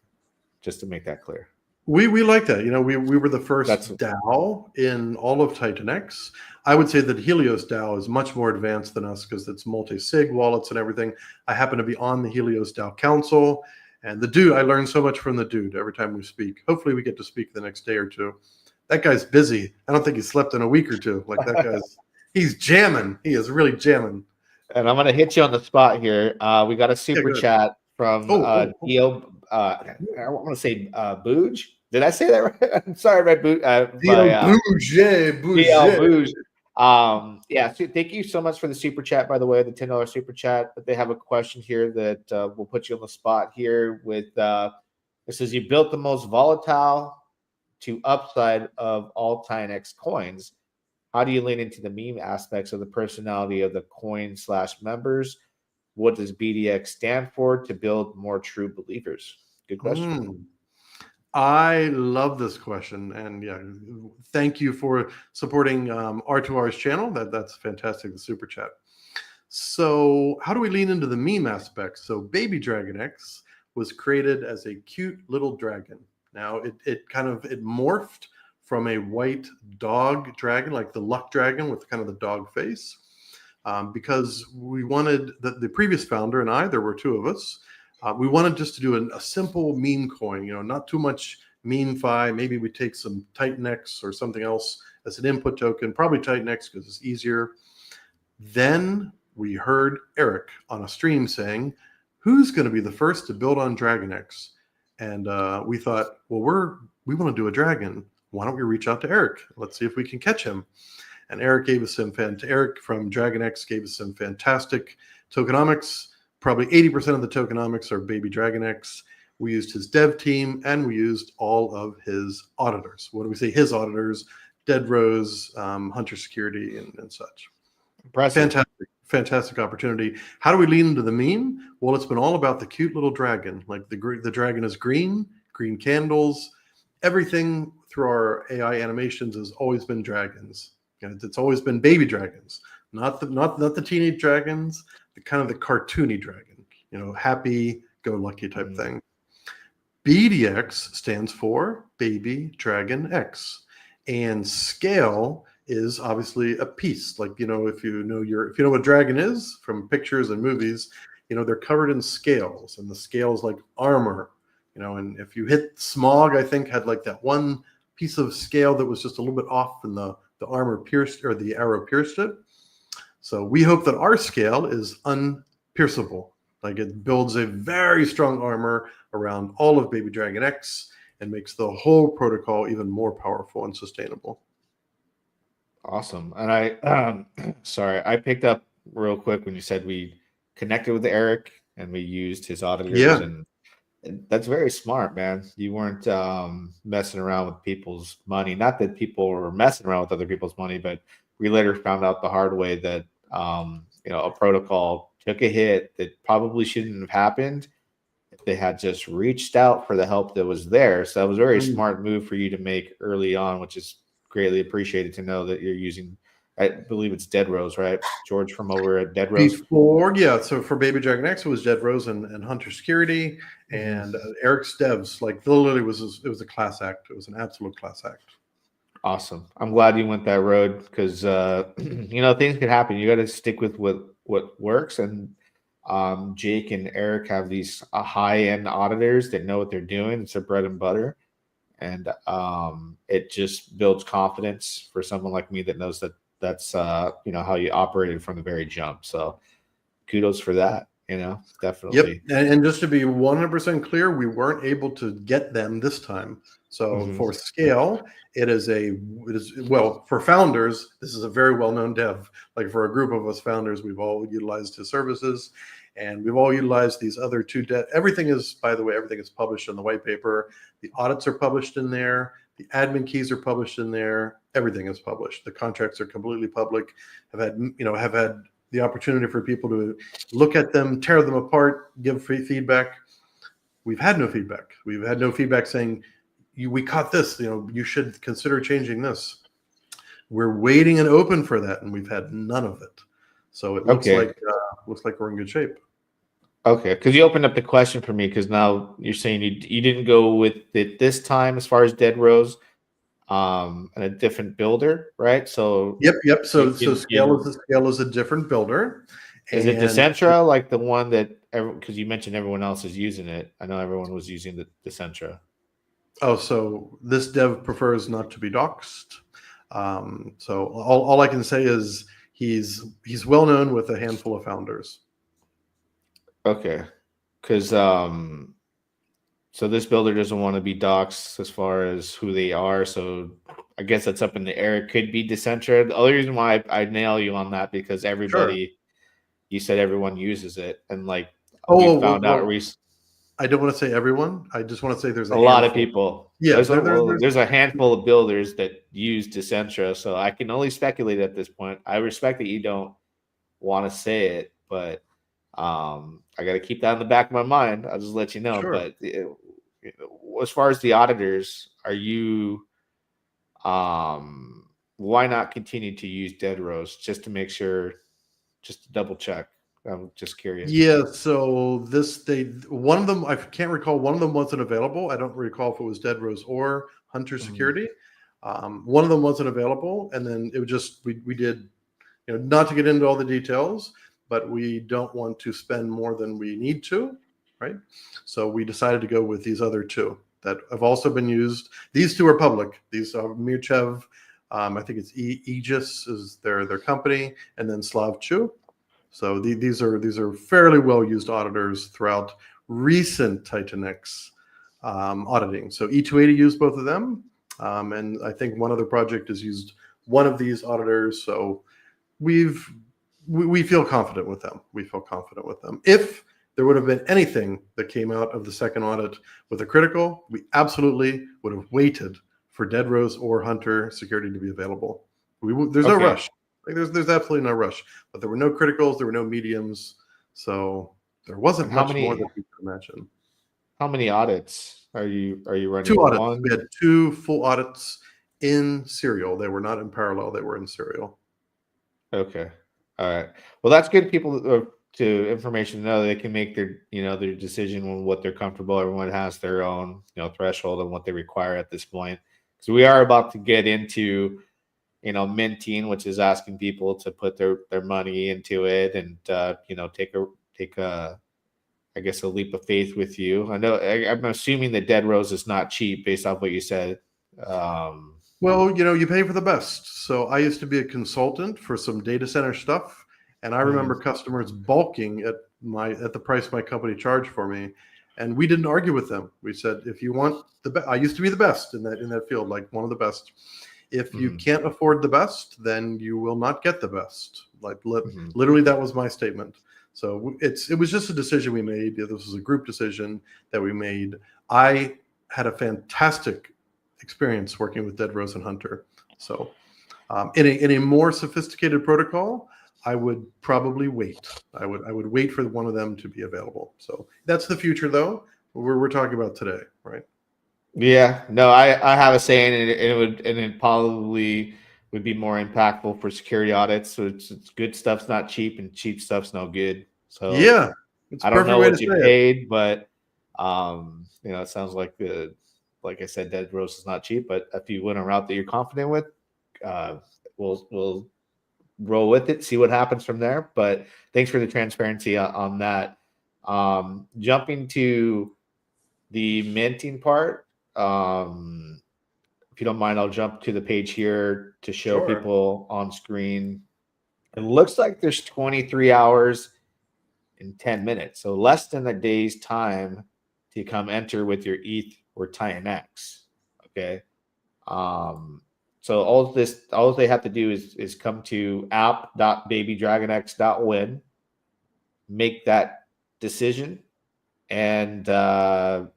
just to make that clear. We like that. We were the first DAO in all of TitanX. I would say that Helios DAO is much more advanced than us because it's multi-sig wallets and everything. I happen to be on the Helios DAO council. And the dude, I learned so much from the dude every time we speak. Hopefully we get to speak the next day or two. That guy's busy. I don't think he slept in a week or two. Like that guy's, he's jamming. He is really jamming. And I'm going to hit you on the spot here. We got a super chat from Dio. I want to say Booge. Did I say that right? I'm sorry, Red Boot. Booge. Yeah, so thank you so much for the super chat, by the way, the $10 super chat. But they have a question here that will put you on the spot here with it says you built the most volatile to upside of all TitanX coins. How do you lean into the meme aspects of the personality of the coin/members? What does BDX stand for to build more true believers? Good question. I love this question, and yeah, thank you for supporting R2R's channel. That's fantastic, the super chat. So how do we lean into the meme aspects? So Baby DragonX was created as a cute little dragon. Now it morphed from a white dog dragon, like the luck dragon with kind of the dog face. because we wanted the previous founder and I, there were two of us, we wanted just to do a simple meme coin, not too much meme-fi. Maybe we take some TitanX or something else as an input token, probably TitanX because it's easier. Then we heard Eric on a stream saying, who's going to be the first to build on DragonX? And we thought, well, we want to do a dragon. Why don't we reach out to Eric? Let's see if we can catch him. And Eric from DragonX gave us some fantastic tokenomics. Probably 80% of the tokenomics are baby DragonX. We used his dev team, and we used all of his auditors. What do we say? His auditors, Dead Rose, Hunter Security, and such. Impressive. Fantastic opportunity. How do we lean into the meme? Well, it's been all about the cute little dragon. Like the dragon is green candles. Everything through our AI animations has always been dragons. And it's always been baby dragons, not the teenage dragons, the kind of the cartoony dragon, happy go lucky type thing. BDX stands for Baby Dragon X, and scale is obviously a piece. Like, if you know what dragon is from pictures and movies, they're covered in scales, and the scales like armor, and if you hit Smog, I think had like that one piece of scale that was just a little bit off, and the armor pierced, or the arrow pierced it. So we hope that our scale is unpierceable. Like, it builds a very strong armor around all of Baby Dragon X and makes the whole protocol even more powerful and sustainable. Awesome. And I picked up real quick when you said we connected with Eric and we used his auditors. Yeah. And that's very smart, man. You weren't messing around with people's money. Not that people were messing around with other people's money, but we later found out the hard way that a protocol took a hit that probably shouldn't have happened if they had just reached out for the help that was there. So that was a very smart move for you to make early on, which is greatly appreciated to know that you're using. I believe it's Dead Rose, right? George from over at Dead Rose. So for Baby Dragon X, it was Dead Rose and Hunter Security, and Eric's devs. Like, literally, it was a class act. It was an absolute class act. Awesome. I'm glad you went that road because things could happen. You got to stick with what works. And Jake and Eric have these high-end auditors that know what they're doing. It's their bread and butter, and it just builds confidence for someone like me that knows that that's how you operated from the very jump. So kudos for that. Definitely. Yep. And just to be 100% clear, we weren't able to get them this time. So for scale, it is for founders, this is a very well-known dev. Like, for a group of us founders, we've all utilized his services, and we've all utilized these other two everything is published in the white paper. The audits are published in there. The admin keys are published in there. Everything is published. The contracts are completely public. Have had the opportunity for people to look at them, tear them apart, give free feedback. We've had no feedback. We've had no feedback saying, we caught this, you should consider changing this. We're waiting and open for that, and we've had none of it. So it looks like we're in good shape. Okay, because you opened up the question for me, because now you're saying you didn't go with it this time as far as Dead Rose, and a different builder, right? So yep. So scale is a different builder. Is it Decentra, like the one that, because you mentioned everyone else is using it? I know everyone was using the Decentra. Oh, so this dev prefers not to be doxxed. So all I can say is he's well known with a handful of founders. Okay, because so this builder doesn't want to be doxxed as far as who they are. So I guess that's up in the air. It could be Decentra. The only reason why I nail you on that, because everybody, you said everyone uses it, and like we found out recently. I don't want to say everyone. I just want to say there's a lot of people. Yeah, there's a handful of builders that use Decentra, so I can only speculate at this point. I respect that you don't want to say it, but I got to keep that in the back of my mind. I'll just let you know. Sure. But as far as the auditors, are you? Why not continue to use Dead Rose just to make sure, just to double check? I'm just curious. Yeah, so one of them, I can't recall, one of them wasn't available. I don't recall if it was Dead Rose or Hunter Security. One of them wasn't available, and then it was just we did not to get into all the details, but we don't want to spend more than we need to, right? So we decided to go with these other two that have also been used. These two are public. These are Mirchev, I think it's Aegis is their company, and then Slav Chu. So these are fairly well used auditors throughout recent TitanX auditing. So E280 used both of them, and I think one other project has used one of these auditors. So we feel confident with them. We feel confident with them. If there would have been anything that came out of the second audit with a critical, we absolutely would have waited for Dead Rose or Hunter security to be available. There's no rush. Like there's absolutely no rush. But there were no criticals, there were no mediums, so there wasn't much more that we could imagine. How many audits are you running? 2 audits. One? We had 2 full audits in serial. They were not in parallel. They were in serial. Okay. All right. Well, that's good. People to information to know they can make their their decision on what they're comfortable. Everyone has their own threshold and what they require at this point. So we are about to get into minting, which is asking people to put their money into it and take a I guess a leap of faith with you. I'm assuming that Dead Rose is not cheap based off what you said. Well, you pay for the best. So I used to be a consultant for some data center stuff, and I remember customers balking at the price my company charged for me, and we didn't argue with them. We said, if you want the best, I used to be the best in that field, like one of the best. If you can't afford the best, then you will not get the best. Like literally, that was my statement. So it was just a decision we made. This was a group decision that we made. I had a fantastic experience working with Dead Rose and Hunter. So in a more sophisticated protocol, I would probably wait. I would wait for one of them to be available. So that's the future, though. We're talking about today, right? Yeah, no, I have a saying, and it probably would be more impactful for security audits. So it's good stuff's not cheap, and cheap stuff's no good. So yeah, it's I don't know what you paid, but it sounds like like I said, Dead Rose is not cheap. But if you went a route that you're confident with, we'll roll with it, see what happens from there. But thanks for the transparency on that. Jumping to the minting part. If you don't mind, I'll jump to the page here to show people on screen. It looks like there's 23 hours and 10 minutes, so less than a day's time to come enter with your ETH or TitanX. Okay. So all they have to do is come to app.babydragonx.win, make that decision, and how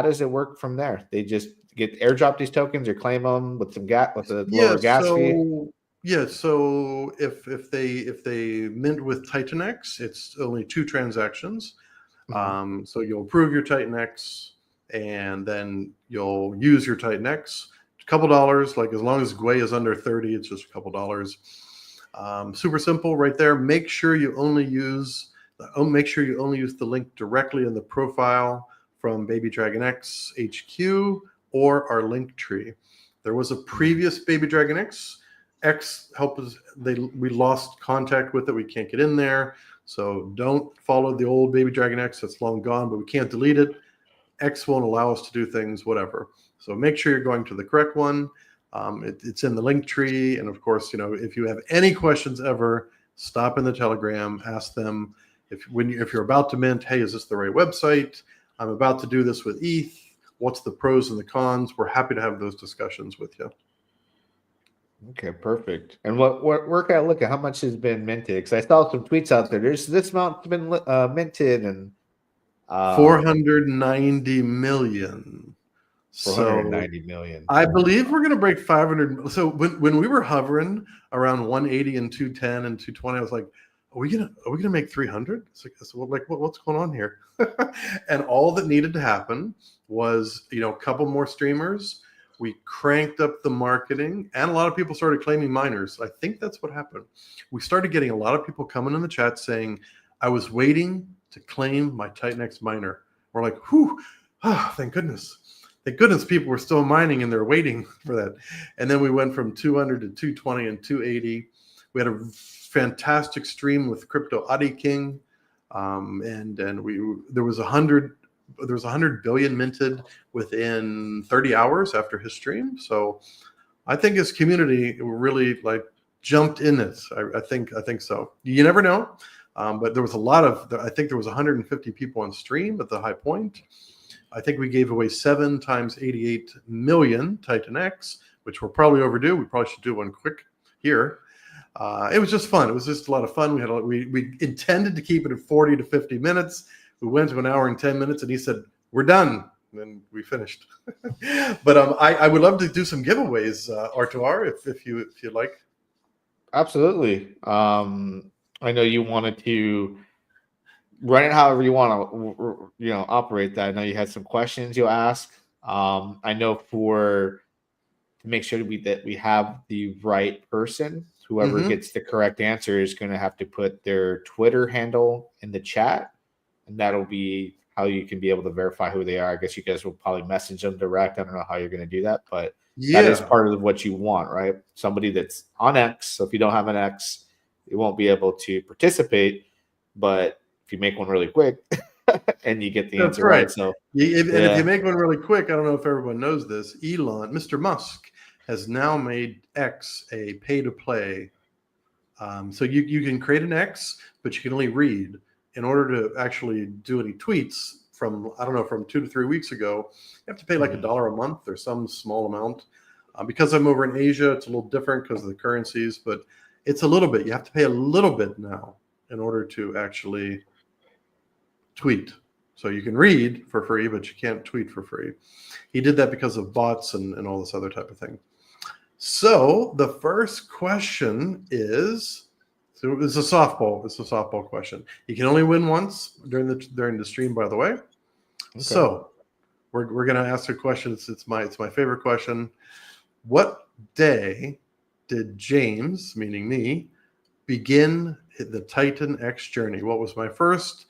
does it work from there? They just get airdrop these tokens or claim them with a lower gas fee. Yeah. So if they mint with TitanX, it's only 2 transactions. So you'll approve your TitanX, and then you'll use your TitanX. A couple dollars, like as long as GUI is under 30, it's just a couple dollars. Super simple, right there. Make sure you only use the link directly in the profile from Baby Dragon X HQ or our link tree. There was a previous Baby Dragon X helped us. We lost contact with it. We can't get in there. So don't follow the old Baby Dragon X. That's long gone, but we can't delete it. X won't allow us to do things, whatever. So make sure you're going to the correct one. It's in the link tree. And of course, if you have any questions ever, stop in the Telegram, ask them. If you're about to mint, hey, is this the right website? I'm about to do this with ETH. What's the pros and the cons? We're happy to have those discussions with you. Okay, perfect. And where can I look at how much has been minted? Because I saw some tweets out there. There's this amount been minted, and 490 million. 490 million. I believe we're going to break 500. So when we were hovering around 180 and 210 and 220, I was like, are we gonna make 300? What's going on here? And all that needed to happen was a couple more streamers. We cranked up the marketing, and a lot of people started claiming miners. I think that's what happened. We started getting a lot of people coming in the chat saying, I was waiting to claim my TitanX miner. We're like, whew, thank goodness. Thank goodness people were still mining and they're waiting for that. And then we went from 200 to 220 and 280. We had a fantastic stream with Crypto Adi King, and there was 100 billion minted within 30 hours after his stream. So I think his community really like jumped in it. I think so. You never know. But there was I think there was 150 people on stream at the high point. I think we gave away 7 times 88 million TitanX, which we're probably overdue. We probably should do one quick here. It was just fun. It was just a lot of fun. We intended to keep it at 40 to 50 minutes. We went to an hour and 10 minutes, and he said, "We're done." And then we finished. But I would love to do some giveaways, R2R, if you'd like. Absolutely. I know you wanted to run it however you want to, operate that. I know you had some questions you'll ask. I know to make sure that we have the right person, whoever gets the correct answer is going to have to put their Twitter handle in the chat, and that'll be how you can be able to verify who they are. I guess you guys will probably message them direct. I don't know how you're going to do that, but that is part of what you want, right? Somebody that's on X. So if you don't have an X, you won't be able to participate. But if you make one really quick and you get the answer right. So if you make one really quick, I don't know if everyone knows this, Mr. Musk has now made X a pay-to-play. So you can create an X, but you can only read. In order to actually do any tweets from 2 to 3 weeks ago, you have to pay like $1 a month or some small amount. Because I'm over in Asia, it's a little different because of the currencies, but it's a little bit. You have to pay a little bit now in order to actually tweet. So you can read for free, but you can't tweet for free. He did that because of bots and all this other type of thing. So the first question is, so it's a softball. It's a softball question. You can only win once during the stream, by the way. Okay. So we're going to ask a question. It's my favorite question. What day did James, meaning me, begin the TitanX journey? What was my first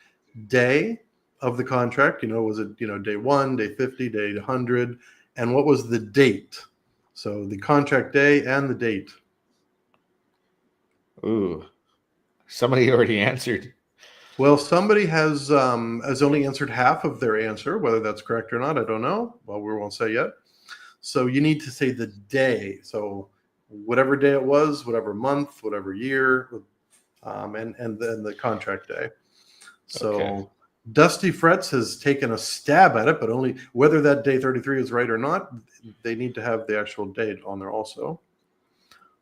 day of the contract? Was it day 1, day 50, day 100, and what was the date? So the contract day and the date. Ooh, somebody already answered. Well, somebody has only answered half of their answer. Whether that's correct or not, I don't know. Well, we won't say yet. So you need to say the day. So whatever day it was, whatever month, whatever year, and then the contract day. So Dusty Frets has taken a stab at it, but only whether that day 33 is right or not, they need to have the actual date on there also.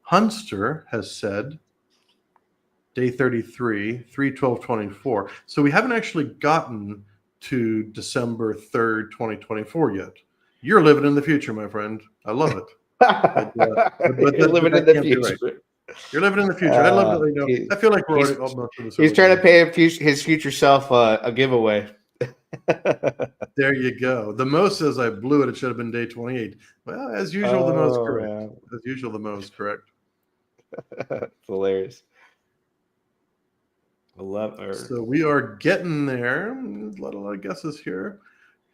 Hunster has said day 33, 3/12/24. So we haven't actually gotten to December 3rd, 2024 yet. You're living in the future, my friend. I love it. You're living in the future. Right. You're living in the future. I love that. I feel like we're already almost in the He's trying to pay his future self a giveaway. There you go. The most says I blew it. It should have been day 28. Well, as usual, the most correct. Man. As usual, the most correct. It's hilarious. I love her. So we are getting there. A lot of guesses here.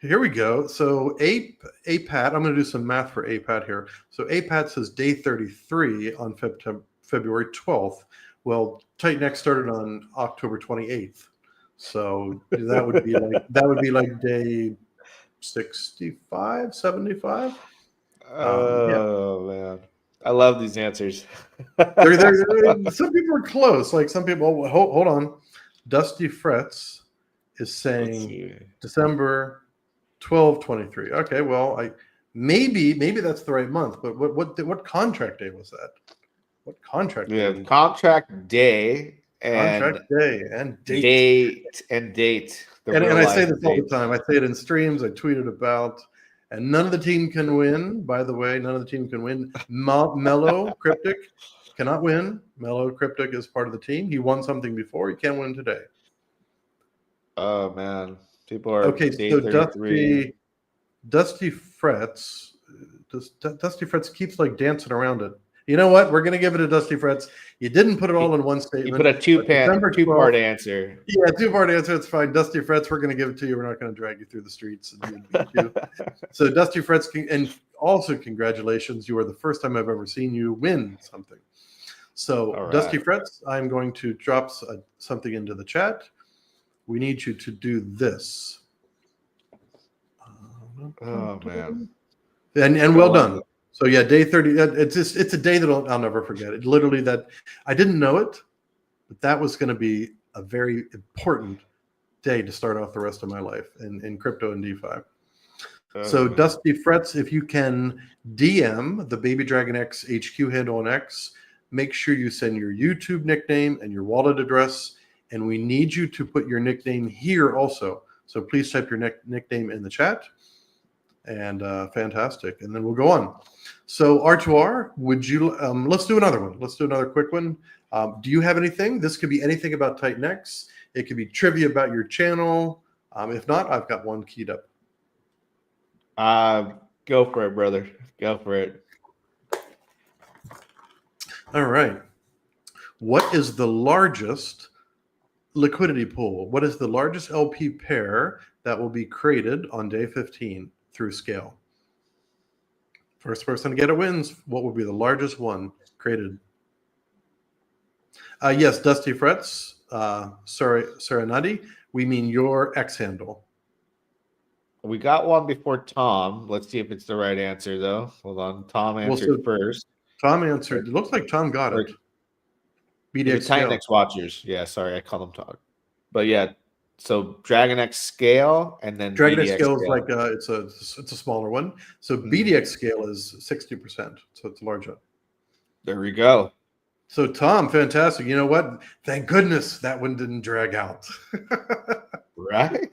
Here we go. So APAT, I'm going to do some math for APAT here. So APAT says day 33 on February 12th. Well, TitanX started on October 28th. So that would be like day 65, 75. Man. I love these answers. Some people are close. Like some people, hold on. Dusty Frets is saying December 12/23. Okay, well, maybe that's the right month. But what contract day was that? What contract day? Yeah, contract day and contract day and date. Date and date. And I say this all the time. I say it in streams. I tweet it about. And none of the team can win. By the way, none of the team can win. Mellow Cryptic cannot win. Mellow Cryptic is part of the team. He won something before. He can't win today. Oh man, people are okay. So Dusty Frets. Dusty Frets keeps like dancing around it. You know what? We're going to give it to Dusty Frets. You didn't put it all in one statement. You put a two-part answer. Yeah, two-part answer. It's fine. Dusty Frets, we're going to give it to you. We're not going to drag you through the streets. So Dusty Frets, and also congratulations. You are the first time I've ever seen you win something. So, All right. Dusty Frets, I'm going to drop something into the chat. We need you to do this. Oh man. And well done. So yeah, day 30. It's a day that I'll never forget. It literally that I didn't know it, but that was going to be a very important day to start off the rest of my life in crypto and DeFi. So man. Dusty Frets, if you can DM the Baby Dragon X HQ handle on X, make sure you send your YouTube nickname and your wallet address, and we need you to put your nickname here also. So please type your nickname in the chat. And fantastic. And then we'll go on. So R2R, would you, let's do another one. Let's do another quick one. Do you have anything? This could be anything about TitanX. It could be trivia about your channel. If not, I've got one keyed up. Go for it, brother. Go for it. All right. What is the largest liquidity pool? What is the largest LP pair that will be created on day 15 through scale? First person to get it wins. What will be the largest one created? Yes, Dusty Frets, Serenati. We mean your X handle. We got one before Tom. Let's see if it's the right answer, though. Hold on. Tom answered first. Tom answered. It looks like Tom got it. BDX TitanX watchers. Yeah, sorry, I called him Tom. But yeah, so Dragon X scale and then Dragon BDX X scale is like it's a smaller one. So BDX scale is 60%. So it's a large one. There we go. So Tom, fantastic. You know what? Thank goodness that one didn't drag out. Right?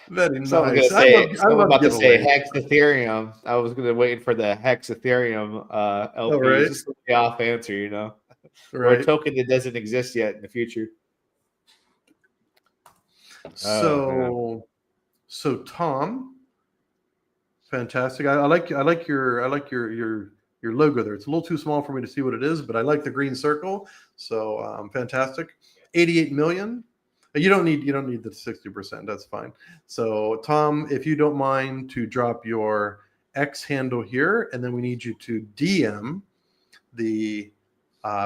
Very nice. I was about to say Hex Ethereum. I was going to wait for the Hex Ethereum LP. right. Just the off answer, you know, right. or a token that doesn't exist yet in the future. So Tom, fantastic. I like your logo there. It's a little too small for me to see what it is, but I like the green circle. So fantastic. 88 million. You don't need the 60%. That's fine. So Tom, if you don't mind to drop your X handle here, and then we need you to DM the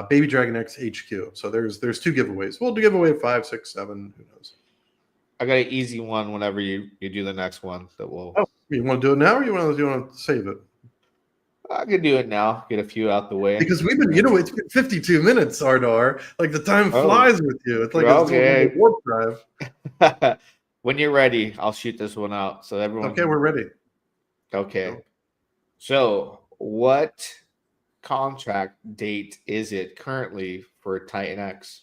Baby Dragon X HQ. So there's 2 giveaways. We'll give away 5, 6, 7. Who knows? I got an easy one whenever you do the next one that will. Oh, you want to do it now, or you want to save it? I can do it now. Get a few out the way. Because we've been, it's been 52 minutes, Ardar. Like the time flies with you. It's like okay. a warp drive. When you're ready, I'll shoot this one out. So everyone. Okay, we're ready. Okay. So what contract date is it currently for TitanX?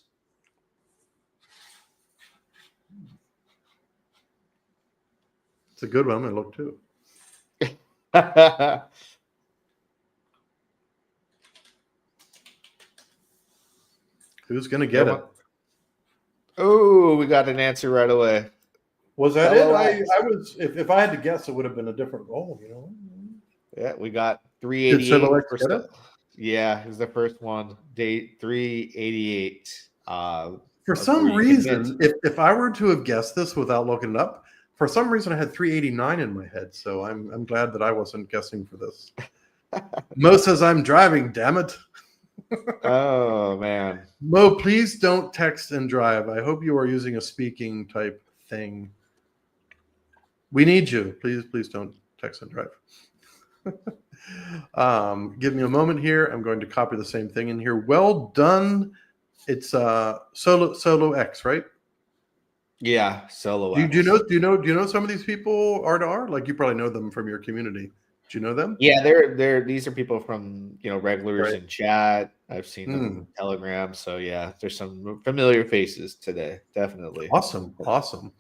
It's a good one. I look too. Who's gonna get it? Oh, we got an answer right away. Was that it? I was. If I had to guess, it would have been a different goal. Yeah, we got 388. Yeah, it was the first one. Date 388. For some reason, if I were to have guessed this without looking it up, for some reason I had 389 in my head. So I'm glad that I wasn't guessing for this. Mo says I'm driving. Damn it. Oh man, Mo, please don't text and drive. I hope you are using a speaking type thing. We need you. Please don't text and drive. Give me a moment here. I'm going to copy the same thing in here. Well done. It's Solo X, right? Yeah, Solo Do X. you know some of these people R2R? Like you probably know them from your community. Do you know them? Yeah, these are people from regulars in chat. I've seen them in Telegram. So yeah, there's some familiar faces today. Definitely. Awesome.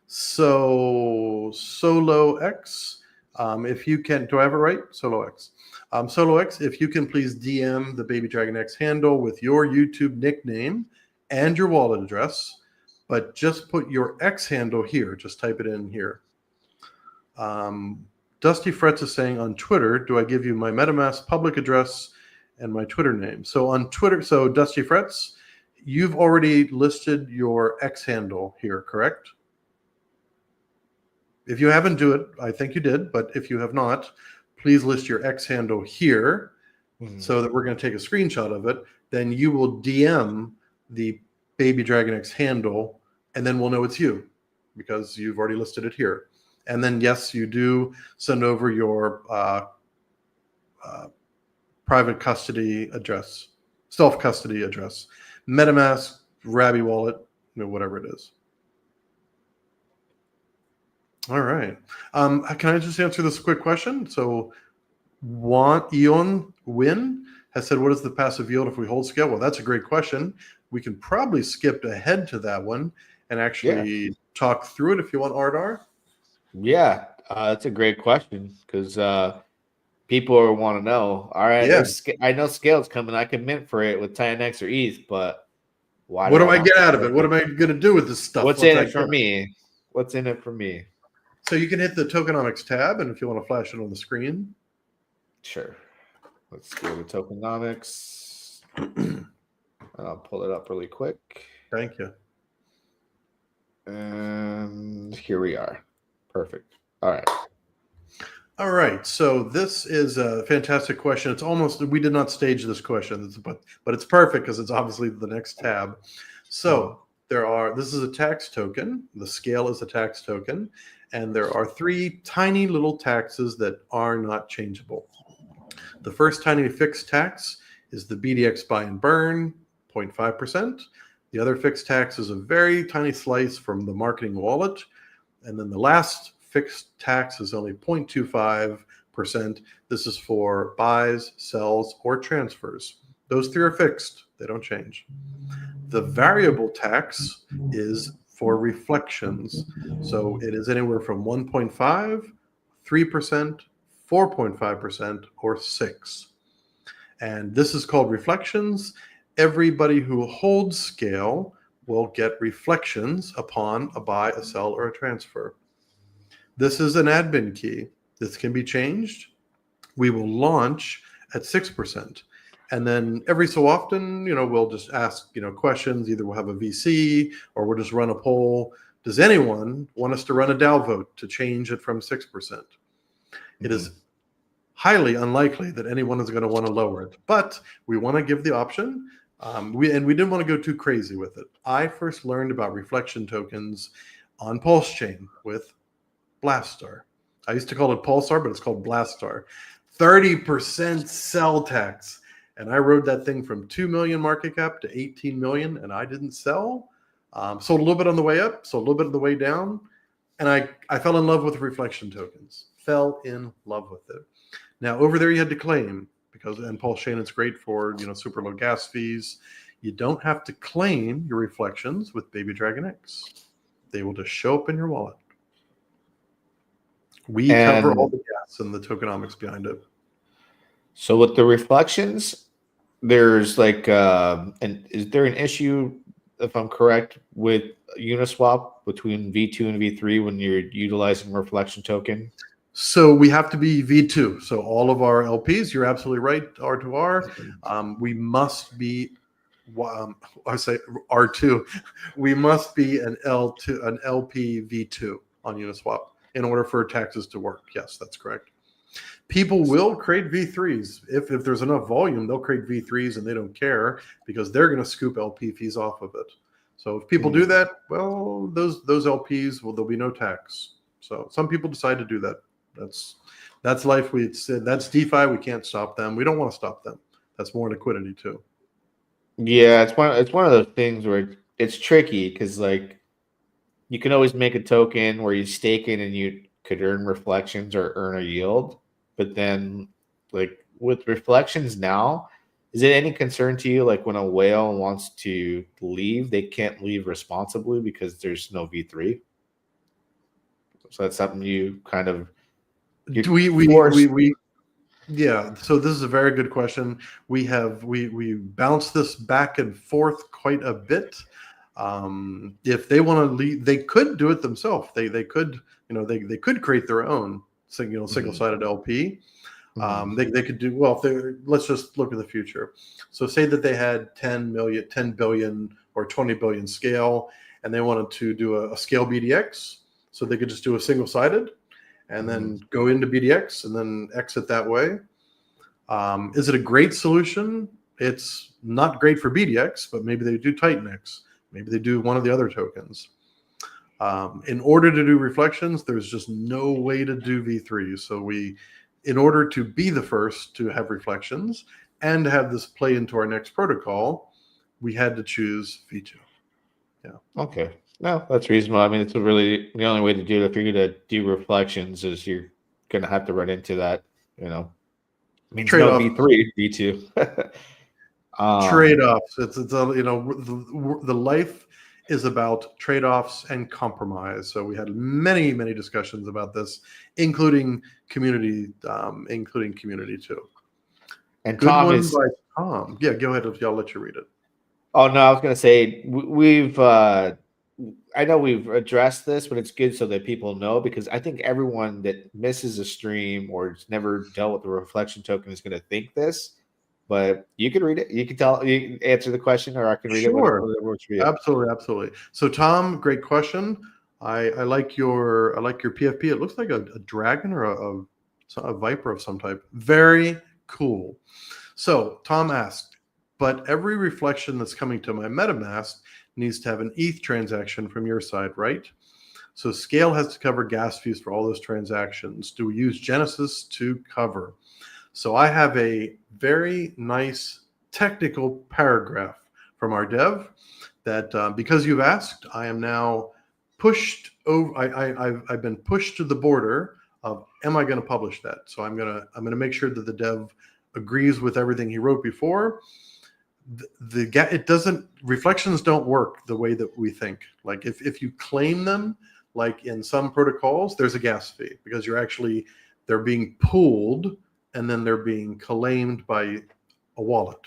So Solo X, if you can, do I have it right? Solo X. Solo X, if you can please DM the Baby Dragon X handle with your YouTube nickname and your wallet address, but just put your X handle here. Just type it in here. Dusty Frets is saying on Twitter, do I give you my MetaMask public address and my Twitter name? So on Twitter, so Dusty Frets, you've already listed your X handle here, correct? If you haven't do it, I think you did, but if you have not, please list your X handle here so that we're going to take a screenshot of it. then you will DM the Baby Dragon X handle, and then we'll know it's you because you've already listed it here. And then, yes, you do send over your private custody address, self-custody address, MetaMask, Rabby wallet, whatever it is. All right. Can I just answer this quick question? So Eon Win has said, what is the passive yield if we hold scale? Well, that's a great question. We can probably skip ahead to that one and actually talk through it if you want, Ardar. Yeah, that's a great question because people want to know. All right, I know scale's coming. I can mint for it with TitanX or ETH, but why? What do I get out of it? What am I going to do with this stuff? What's in it for me? What's in it for me? So you can hit the tokenomics tab, and if you want to flash it on the screen. Sure. Let's go to tokenomics. I'll pull it up really quick. Thank you. And here we are. Perfect. All right. All right. So this is a fantastic question. It's almost, we did not stage this question, but it's perfect because it's obviously the next tab. So this is a tax token. The scale is a tax token. And there are 3 tiny little taxes that are not changeable. The first tiny fixed tax is the BDX buy and burn, 0.5%. The other fixed tax is a very tiny slice from the marketing wallet. And then the last fixed tax is only 0.25%. This is for buys, sells, or transfers. Those 3 are fixed. They don't change. The variable tax is for reflections. So it is anywhere from 1.5, 3%, 4.5%, or 6%. And this is called reflections. Everybody who holds scale will get reflections upon a buy, a sell, or a transfer. This is an admin key. This can be changed. We will launch at 6%. And then every so often, we'll just ask, questions. Either we'll have a VC or we'll just run a poll. Does anyone want us to run a DAO vote to change it from 6%? It is highly unlikely that anyone is going to want to lower it, but we want to give the option. We didn't want to go too crazy with it. I first learned about reflection tokens on Pulse Chain with Blastar. I used to call it Pulsar, but it's called Blastar. 30% sell tax. And I rode that thing from 2 million market cap to 18 million, and I didn't sell. Sold a little bit on the way up, sold a little bit on the way down. And I fell in love with reflection tokens. Fell in love with it. Now, over there you had to claim, and Pulse Chain is great for, super low gas fees. You don't have to claim your reflections with Baby Dragon X. They will just show up in your wallet. We cover all the gas and the tokenomics behind it. So with the reflections, there's is there an issue, if I'm correct, with Uniswap between V2 and V3 when you're utilizing reflection token? So we have to be V2. So all of our LPs, you're absolutely right, R2R. We must be, I say R2. We must be an LP V2 on Uniswap in order for taxes to work. Yes, that's correct. People will create V3s. If there's enough volume, they'll create V3s and they don't care because they're going to scoop LP fees off of it. So if people do that, well, those LPs, there'll be no tax. So some people decide to do that. That's life. That's DeFi. We can't stop them. We don't want to stop them. That's more liquidity too. Yeah, it's one of those things where it's tricky because you can always make a token where you stake it and you could earn reflections or earn a yield. But then with reflections now, is it any concern to you when a whale wants to leave, they can't leave responsibly because there's no V3? So that's something you kind of yeah. So this is a very good question. We bounce this back and forth quite a bit. If they want to leave, they could do it themselves. They could create their own single-sided LP. They could do well. Let's just look at the future. So say that they had 10 billion or 20 billion scale, and they wanted to do a scale BDX. So they could just do a single-sided and then go into BDX and then exit that way. Is it a great solution? It's not great for BDX, but maybe they do TitanX. Maybe they do one of the other tokens. In order to do reflections, there's just no way to do V3. So in order to be the first to have reflections and have this play into our next protocol, we had to choose V2. Yeah. Okay. No, that's reasonable. I mean, it's really the only way to do it. If you're going to do reflections, is you're going to have to run into that. It means no Trade-off. V3, V2. Trade-offs. It's the life is about trade-offs and compromise. So we had many discussions about this, including community too. And Good Tom one is. by Tom. Yeah, go ahead. I'll let you read it. Oh no, I was going to say we've. I know we've addressed this, but it's good so that people know, because I think everyone that misses a stream or has never dealt with the reflection token is going to think this. But you can read it. You can answer the question, or I can read it. Whatever works for you. Absolutely. So Tom, great question. I like your PFP. It looks like a dragon or a viper of some type. Very cool. So Tom asked, but every reflection that's coming to my MetaMask needs to have an ETH transaction from your side, right? So Scale has to cover gas fees for all those transactions. Do we use Genesis to cover? So I have a very nice technical paragraph from our dev that because you've asked, I am now pushed over. I've been pushed to the border of, am I going to publish that? So I'm gonna make sure that the dev agrees with everything he wrote before. Reflections don't work the way that we think. Like if you claim them, like in some protocols, there's a gas fee because they're being pooled and then they're being claimed by a wallet.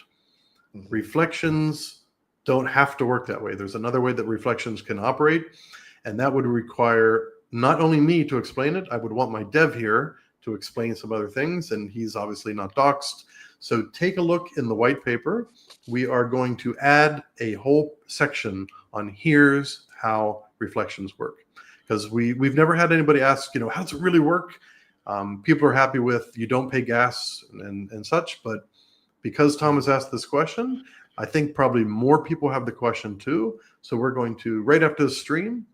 Reflections don't have to work that way. There's another way that reflections can operate, and that would require not only me to explain it, I would want my dev here to explain some other things, and he's obviously not doxed. So take a look in the white paper. We are going to add a whole section on here's how reflections work, because we've never had anybody ask, how does it really work? People are happy with you don't pay gas and such, but because Thomas asked this question, I think probably more people have the question too. So we're going to, right after the stream,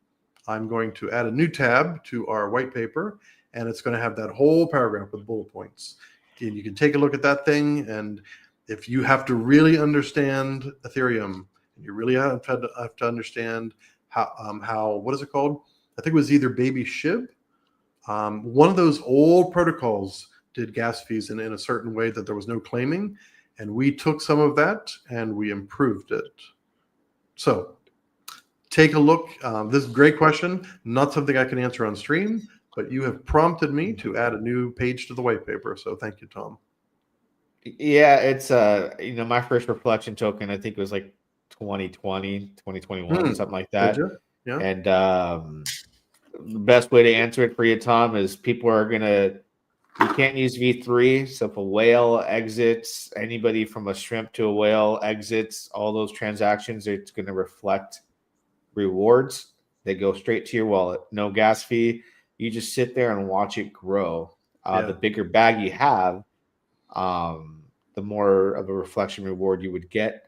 I'm going to add a new tab to our white paper, and it's going to have that whole paragraph with bullet points. And you can take a look at that thing, and if you have to really understand Ethereum, you really have to understand how what is it called? I think it was either Baby Shib. One of those old protocols did gas fees in a certain way that there was no claiming, and we took some of that and we improved it. So take a look. This is a great question, not something I can answer on stream, but you have prompted me to add a new page to the white paper. So thank you, Tom. Yeah, it's my first reflection token, I think it was like 2020, 2021, something like that. Did you? Yeah. And the best way to answer it for you, Tom, is you can't use V3. So if a whale exits, anybody from a shrimp to a whale exits, all those transactions, it's going to reflect rewards. They go straight to your wallet. No gas fee. You just sit there and watch it grow. The bigger bag you have, the more of a reflection reward you would get.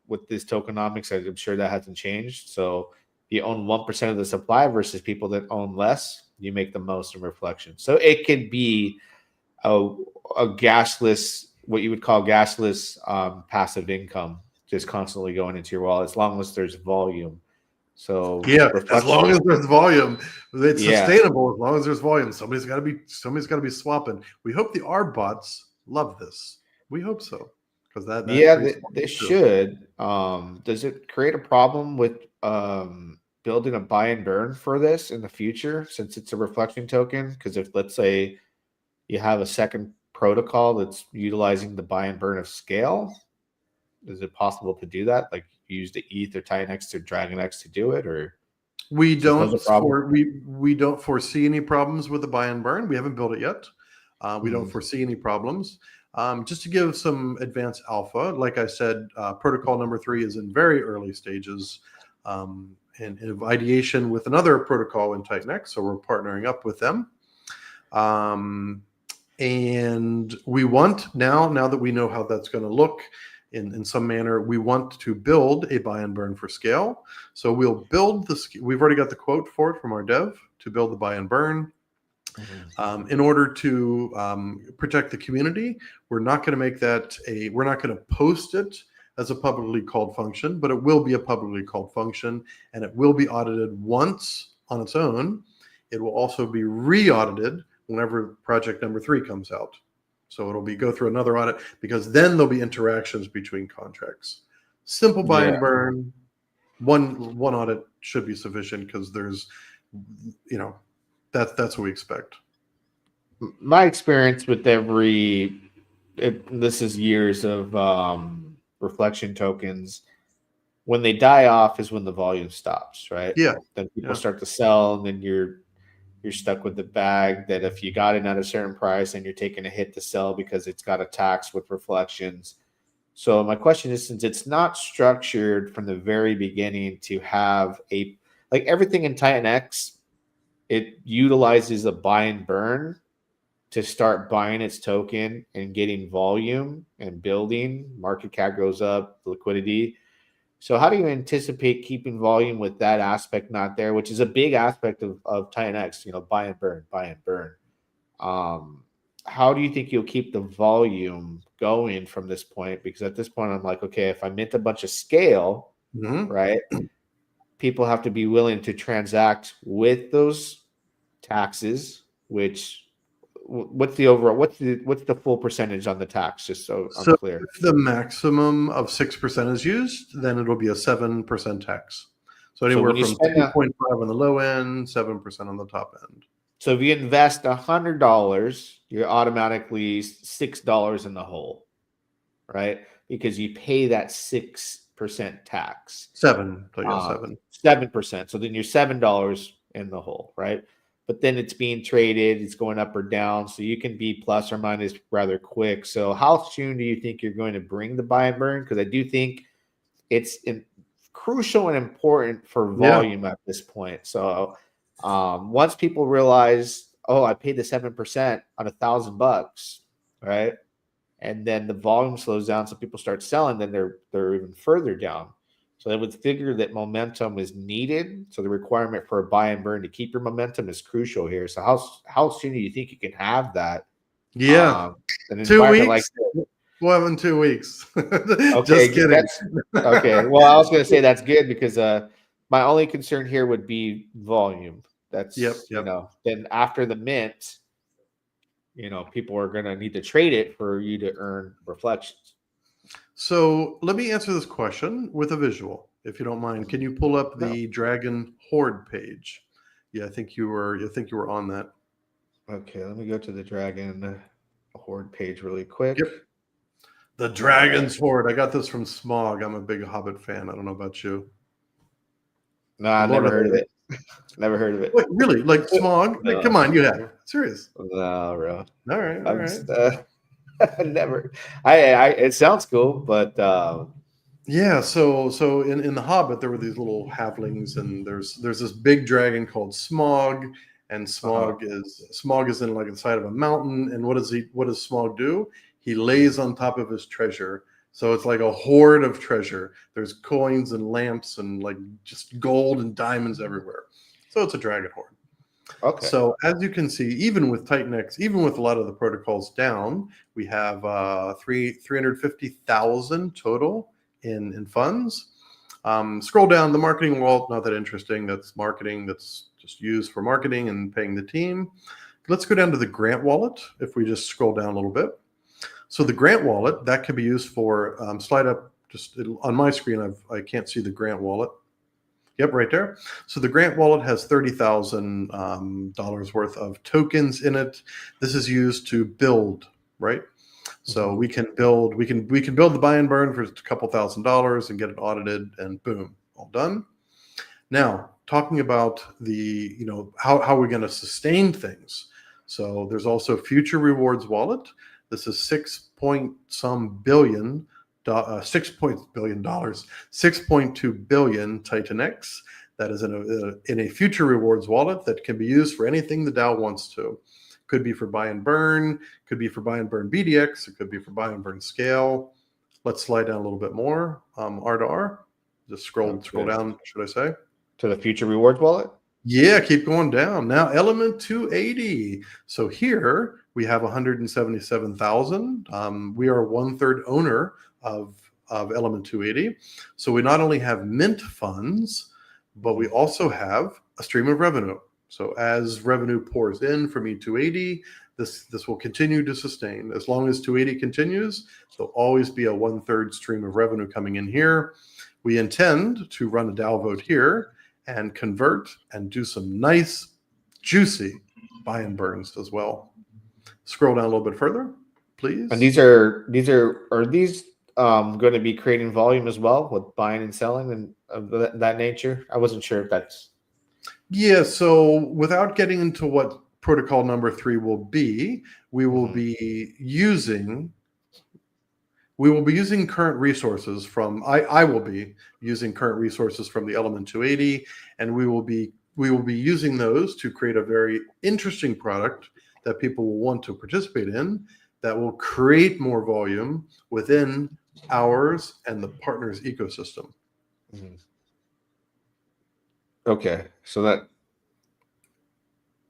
With this tokenomics, I'm sure that hasn't changed. So you own 1% of the supply versus people that own less, you make the most in reflection. So it could be a gasless, what you would call gasless passive income, just constantly going into your wallet as long as there's volume. So yeah, as long as there's volume, it's sustainable. As long as there's volume, somebody's got to be swapping. We hope the R bots love this. We hope so, because that they should. Does it create a problem with building a buy and burn for this in the future, since it's a reflection token? Because if, let's say, you have a second protocol that's utilizing the buy and burn of Scale, is it possible to do that? Like use the ETH or TitanX or DragonX to do it, or we don't we don't foresee any problems with the buy and burn. We haven't built it yet. We don't foresee any problems. Just to give some advanced alpha, like I said, protocol number 3 is in very early stages in ideation with another protocol in TitanX, so we're partnering up with them. And we want now that we know how that's going to look in some manner, we want to build a buy and burn for scale. So we'll build we've already got the quote for it from our dev to build the buy and burn. In order to protect the community, we're not going to make that we're not going to post it as a publicly called function, but it will be a publicly called function, and it will be audited once on its own. It will also be re-audited whenever project number 3 comes out. So it'll go through another audit, because then there'll be interactions between contracts. Simple buy and burn, one audit should be sufficient, because there's, that's what we expect. My experience with this is years of reflection tokens. When they die off is when the volume stops, right? Yeah. Then people start to sell, and then you're stuck with the bag that if you got in at a certain price and you're taking a hit to sell because it's got a tax with reflections. So my question is, since it's not structured from the very beginning to have like everything in TitanX, it utilizes a buy and burn to start buying its token and getting volume and building. Market cap goes up, liquidity. So how do you anticipate keeping volume with that aspect not there, which is a big aspect of TitanX, buy and burn, buy and burn. How do you think you'll keep the volume going from this point? Because at this point, I'm like, okay, if I mint a bunch of scale, right, people have to be willing to transact with those taxes, which what's the full percentage on the tax, just so I'm clear? If the maximum of 6% is used, then it'll be a 7% tax. So anywhere from 2.5 on the low end, 7% on the top end. So if you invest $100, you're automatically $6 in the hole, right? Because you pay that 6% tax. 7%. So then you're $7 in the hole, right? But then it's being traded, it's going up or down, so you can be plus or minus rather quick. So how soon do you think you're going to bring the buy and burn? Because I do think it's crucial and important for volume at this point. So once people realize, oh, I paid the 7% on $1,000, right? And then the volume slows down, so people start selling, then they're even further down. So they would figure that momentum is needed. So the requirement for a buy and burn to keep your momentum is crucial here. So how soon do you think you can have that? Yeah, 2 weeks. Like well, in 2 weeks. Okay, just kidding. Okay. Well, I was going to say that's good, because my only concern here would be volume. That's Then after the mint, people are going to need to trade it for you to earn reflections. So let me answer this question with a visual, if you don't mind. Can you pull up the Dragon Horde page? Yeah, I think you were on that. Okay, let me go to the Dragon Horde page really quick. Yep. The Dragon's Horde. I got this from Smog. I'm a big Hobbit fan. I don't know about you. No, I never heard of it. Never heard of it. Wait, really? Like Smog? No. Like, come on, you have. Serious? No, bro. All right. Never. It sounds cool, but yeah. So in the Hobbit, there were these little halflings, and there's this big dragon called Smog, and Smog is in like the side of a mountain. And what does Smog do? He lays on top of his treasure. So it's like a hoard of treasure. There's coins and lamps and like just gold and diamonds everywhere. So it's a dragon horde. Okay. So as you can see, even with TitanX, even with a lot of the protocols down, we have 350,000 total in funds. Scroll down, the marketing wallet, not that interesting. That's marketing. That's just used for marketing and paying the team. Let's go down to the grant wallet. If we just scroll down a little bit. So the grant wallet, that can be used for, slide up just on my screen. I can't see the grant wallet. Yep, right there. So the grant wallet has $30,000 worth of tokens in it. This is used to build, right? So we can build the buy and burn for a couple $1,000s and get it audited, and boom, all done. Now, talking about the, how we're going to sustain things. So there's also Future Rewards Wallet. This is $6.2 billion TitanX. That is in a future rewards wallet that can be used for anything the DAO wants to. Could be for buy and burn, could be for buy and burn BDX, it could be for buy and burn scale. Let's slide down a little bit more. R to R. Just scroll down, should I say? To the future rewards wallet? Yeah, keep going down. Now, element 280. So here we have 177,000. We are 1/3 owner of element 280. So we not only have mint funds, but we also have a stream of revenue. So as revenue pours in from E280, this will continue to sustain. As long as 280 continues, there'll always be a 1/3 stream of revenue coming in here. We intend to run a DAO vote here and convert and do some nice, juicy buy and burns as well. Scroll down a little bit further, please. And these are going to be creating volume as well with buying and selling and of that nature? I wasn't sure if that's. Yeah, so without getting into what protocol number 3 will be, we will be using current resources from I will be using current resources from the element 280, and we will be using those to create a very interesting product that people will want to participate in, that will create more volume within ours and the partners ecosystem. Okay, so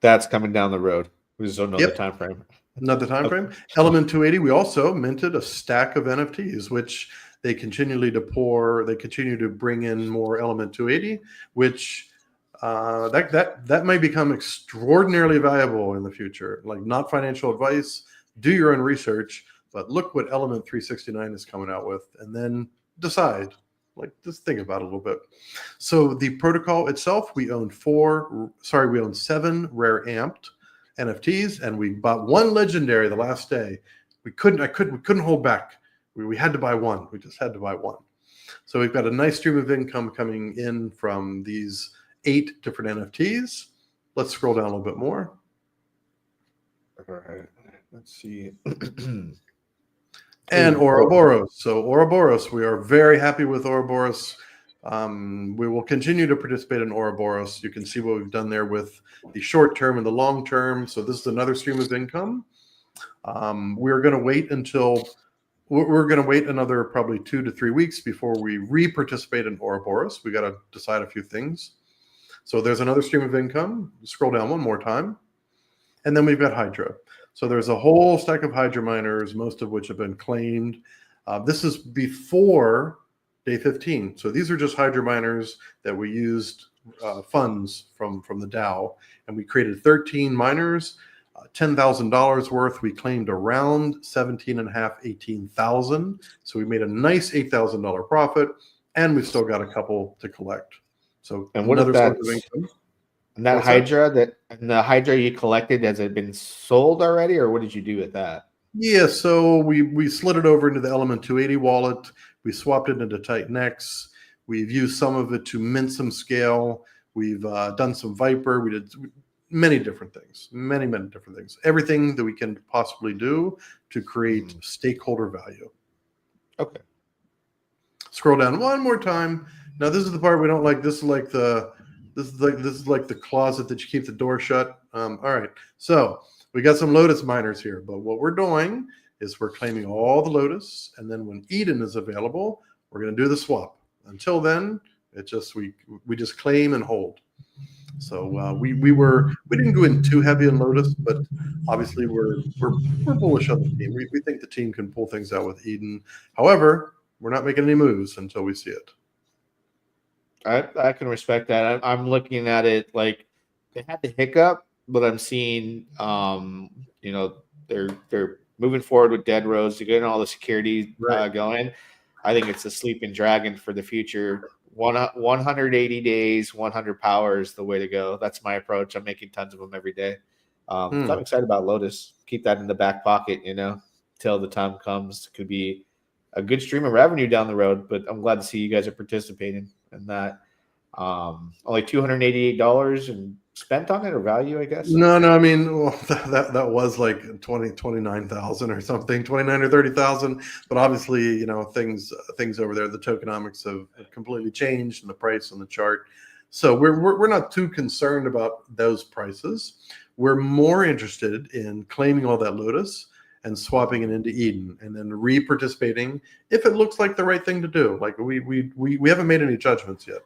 that's coming down the road. We just don't know the time frame. Another time frame. Element 280, we also minted a stack of NFTs, which they continually to pour. They continue to bring in more Element 280, which that may become extraordinarily valuable in the future. Like, not financial advice. Do your own research, but look what Element 369 is coming out with, and then decide. Like, just think about it a little bit. So the protocol itself, we own 7 rare amped NFTs, and we bought 1 legendary the last day. We couldn't hold back. We had to buy 1. We just had to buy 1. So we've got a nice stream of income coming in from these 8 different NFTs. Let's scroll down a little bit more. All right. Let's see. And Ouroboros. So Ouroboros, we are very happy with Ouroboros. We will continue to participate in Ouroboros. You can see what we've done there with the short term and the long term. So this is another stream of income. We're going to wait another probably 2 to 3 weeks before we re-participate in Ouroboros. We got to decide a few things. So there's another stream of income. Scroll down one more time. And then we've got Hydra. So there's a whole stack of Hydra miners, most of which have been claimed. This is before day 15. So these are just Hydra miners that we used funds from the DAO. And we created 13 miners, $10,000 worth. We claimed around 18,000. So we made a nice $8,000 profit, and we've still got a couple to collect. So and what another source of of income. And the Hydra you collected, has it been sold already, or what did you do with that? Yeah, so we slid it over into the Element 280 wallet. We swapped it into TitanX. We've used some of it to mint some scale. We've done some Viper. We did many different things, many different things. Everything that we can possibly do to create stakeholder value. Okay. Scroll down one more time. Now this is the part we don't like. This is like the closet that you keep the door shut. All right. So we got some Lotus miners here, but what we're doing is we're claiming all the Lotus, and then when Eden is available, we're going to do the swap. Until then, it's just we just claim and hold. So we didn't go in too heavy on Lotus, but obviously we're bullish on the team. We think the team can pull things out with Eden. However, we're not making any moves until we see it. I can respect that. I'm looking at it like they had the hiccup, but I'm seeing they're moving forward with Dead Rose. They're getting all the security going. I think it's a sleeping dragon for the future. 180 days, 100 power is the way to go. That's my approach. I'm making tons of them every day. So I'm excited about Lotus. Keep that in the back pocket, till the time comes. It could be a good stream of revenue down the road, but I'm glad to see you guys are participating in that. Only $288 and spent on it, or value, I guess. No. I mean, that was like 29,000 or something, 29 or 30,000. But obviously, things over there, the tokenomics have completely changed, and the price on the chart. So we're not too concerned about those prices. We're more interested in claiming all that Lotus and swapping it into Eden, and then re-participating if it looks like the right thing to do. Like we haven't made any judgments yet,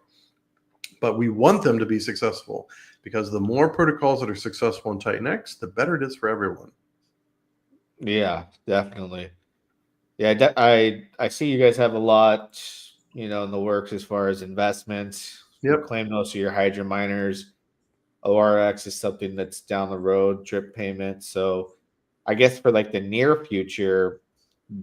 but we want them to be successful, because the more protocols that are successful in TitanX, the better it is for everyone. Yeah, definitely. Yeah, I see you guys have a lot, in the works as far as investments. You Yep. claim most of your Hydra miners. ORX is something that's down the road, drip payments. So I guess for like the near future,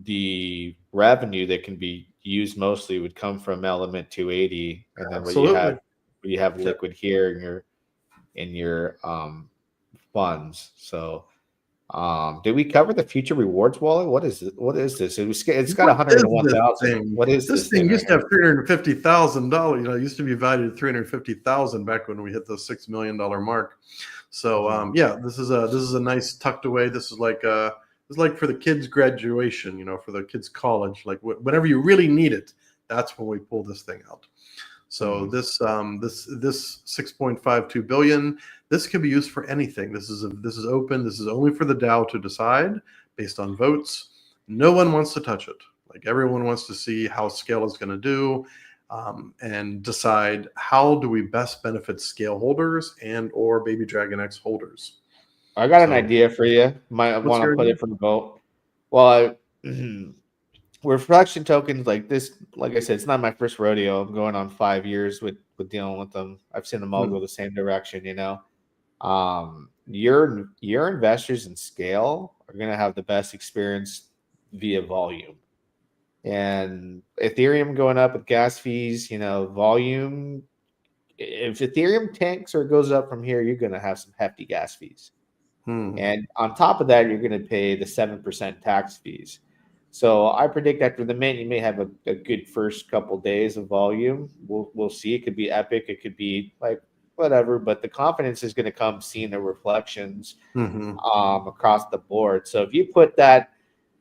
the revenue that can be used mostly would come from Element 280, and then Absolutely. what you have Yep. liquid here in your funds. So did we cover the future rewards wallet? What is it? What is this? It's got What is this 101,000. thing? What is This this thing thing right used to here? have $350,000. It used to be valued at $350,000 back when we hit the $6 million mark. So yeah, this is a nice tucked away. This is like for the kids' graduation. For the kids' college. Like whenever you really need it, that's when we pull this thing out. So this 6.52 billion. This can be used for anything. This is open. This is only for the DAO to decide based on votes. No one wants to touch it. Like everyone wants to see how Scale is going to do, and decide how do we best benefit Scale holders and or Baby Dragon X holders. I got an idea for you. Might What's want to your put idea? it for the vote. Well, reflection tokens like this, like I said, it's not my first rodeo. I'm going on 5 years with dealing with them. I've seen them all go the same direction. Your investors in Scale are going to have the best experience via volume. And Ethereum going up with gas fees, volume. If Ethereum tanks or goes up from here, you're going to have some hefty gas fees. And on top of that, you're going to pay the 7% tax fees. So I predict after the mint, you may have a good first couple days of volume. We'll see. It could be epic. It could be like whatever. But the confidence is going to come seeing the reflections across the board. So if you put that,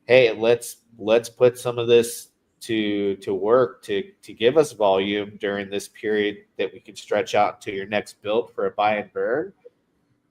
hey, let's put some of this to work to give us volume during this period that we can stretch out to your next build for a buy and burn,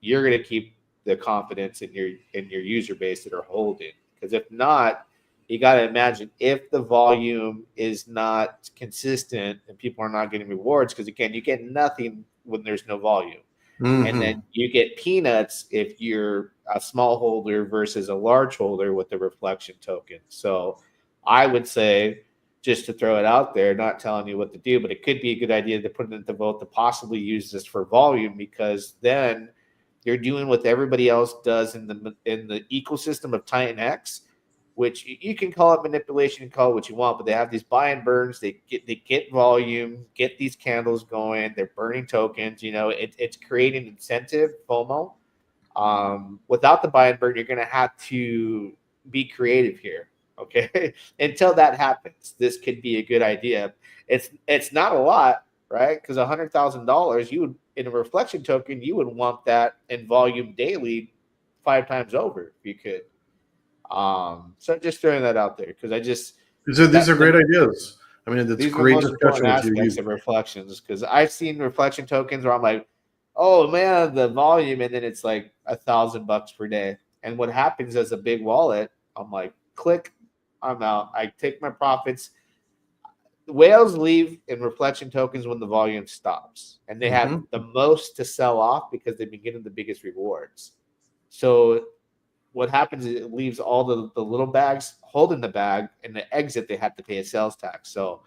you're going to keep the confidence in your user base that are holding. Because if not, you got to imagine if the volume is not consistent and people are not getting rewards, because again, you get nothing when there's no volume. And then you get peanuts if you're a small holder versus a large holder with the reflection token. So I would say, just to throw it out there, not telling you what to do, but it could be a good idea to put it into vote to possibly use this for volume, because then you're doing what everybody else does in the ecosystem of TitanX, which you can call it manipulation and call it what you want, but they have these buy and burns. They get volume, get these candles going. They're burning tokens. It's creating incentive, FOMO. Without the buy and burn, you're going to have to be creative here. Okay, until that happens, this could be a good idea. It's not a lot, right? Because $100,000, you would, in a reflection token, you would want that in volume daily 5 times over if you could. So just throwing that out there, because these are great ideas. I mean, it's these are the great most discussion important with you. aspects of reflections, because I've seen reflection tokens where I'm like, oh man, the volume, and then it's like $1,000 per day. And what happens as a big wallet, I'm like, click, I'm out. I take my profits. Whales leave in reflection tokens when the volume stops, and they have the most to sell off because they've been getting the biggest rewards. So what happens is it leaves all the little bags holding the bag, and the exit they have to pay a sales tax. So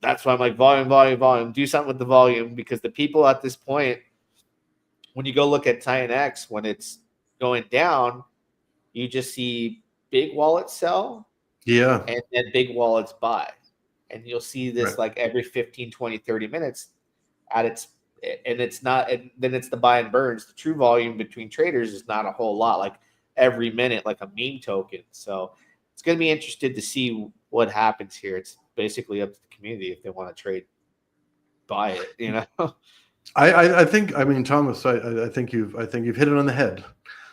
that's why I'm like, volume. Do something with the volume, because the people at this point, when you go look at TitanX, when it's going down, you just see big wallets sell, Yeah. and then big wallets buy. And you'll see this Right. like every 15, 20, 30 minutes and it's not, and then it's the buy and burns. The true volume between traders is not a whole lot, like every minute, like a meme token. So it's going to be interested to see what happens here. It's basically up to the community if they want to trade, buy it, I think, I mean, Thomas, I think you've hit it on the head.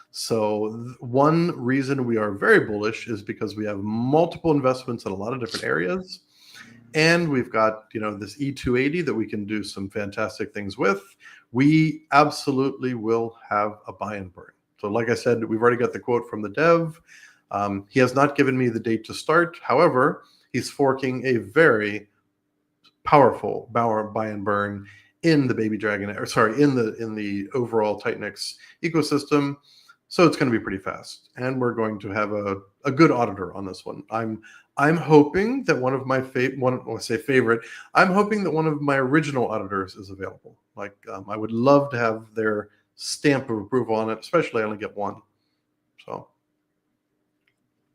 So one reason we are very bullish is because we have multiple investments in a lot of different areas. And we've got, this E280 that we can do some fantastic things with. We absolutely will have a buy and burn. So like I said, we've already got the quote from the dev. He has not given me the date to start. However, he's forking a very powerful buy and burn in the Baby Dragon, in the overall TitanX ecosystem. So it's going to be pretty fast, and we're going to have a good auditor on this one. I'm hoping that one of my favorite. I'm hoping that one of my original auditors is available. Like I would love to have their stamp of approval on it, especially I only get one. So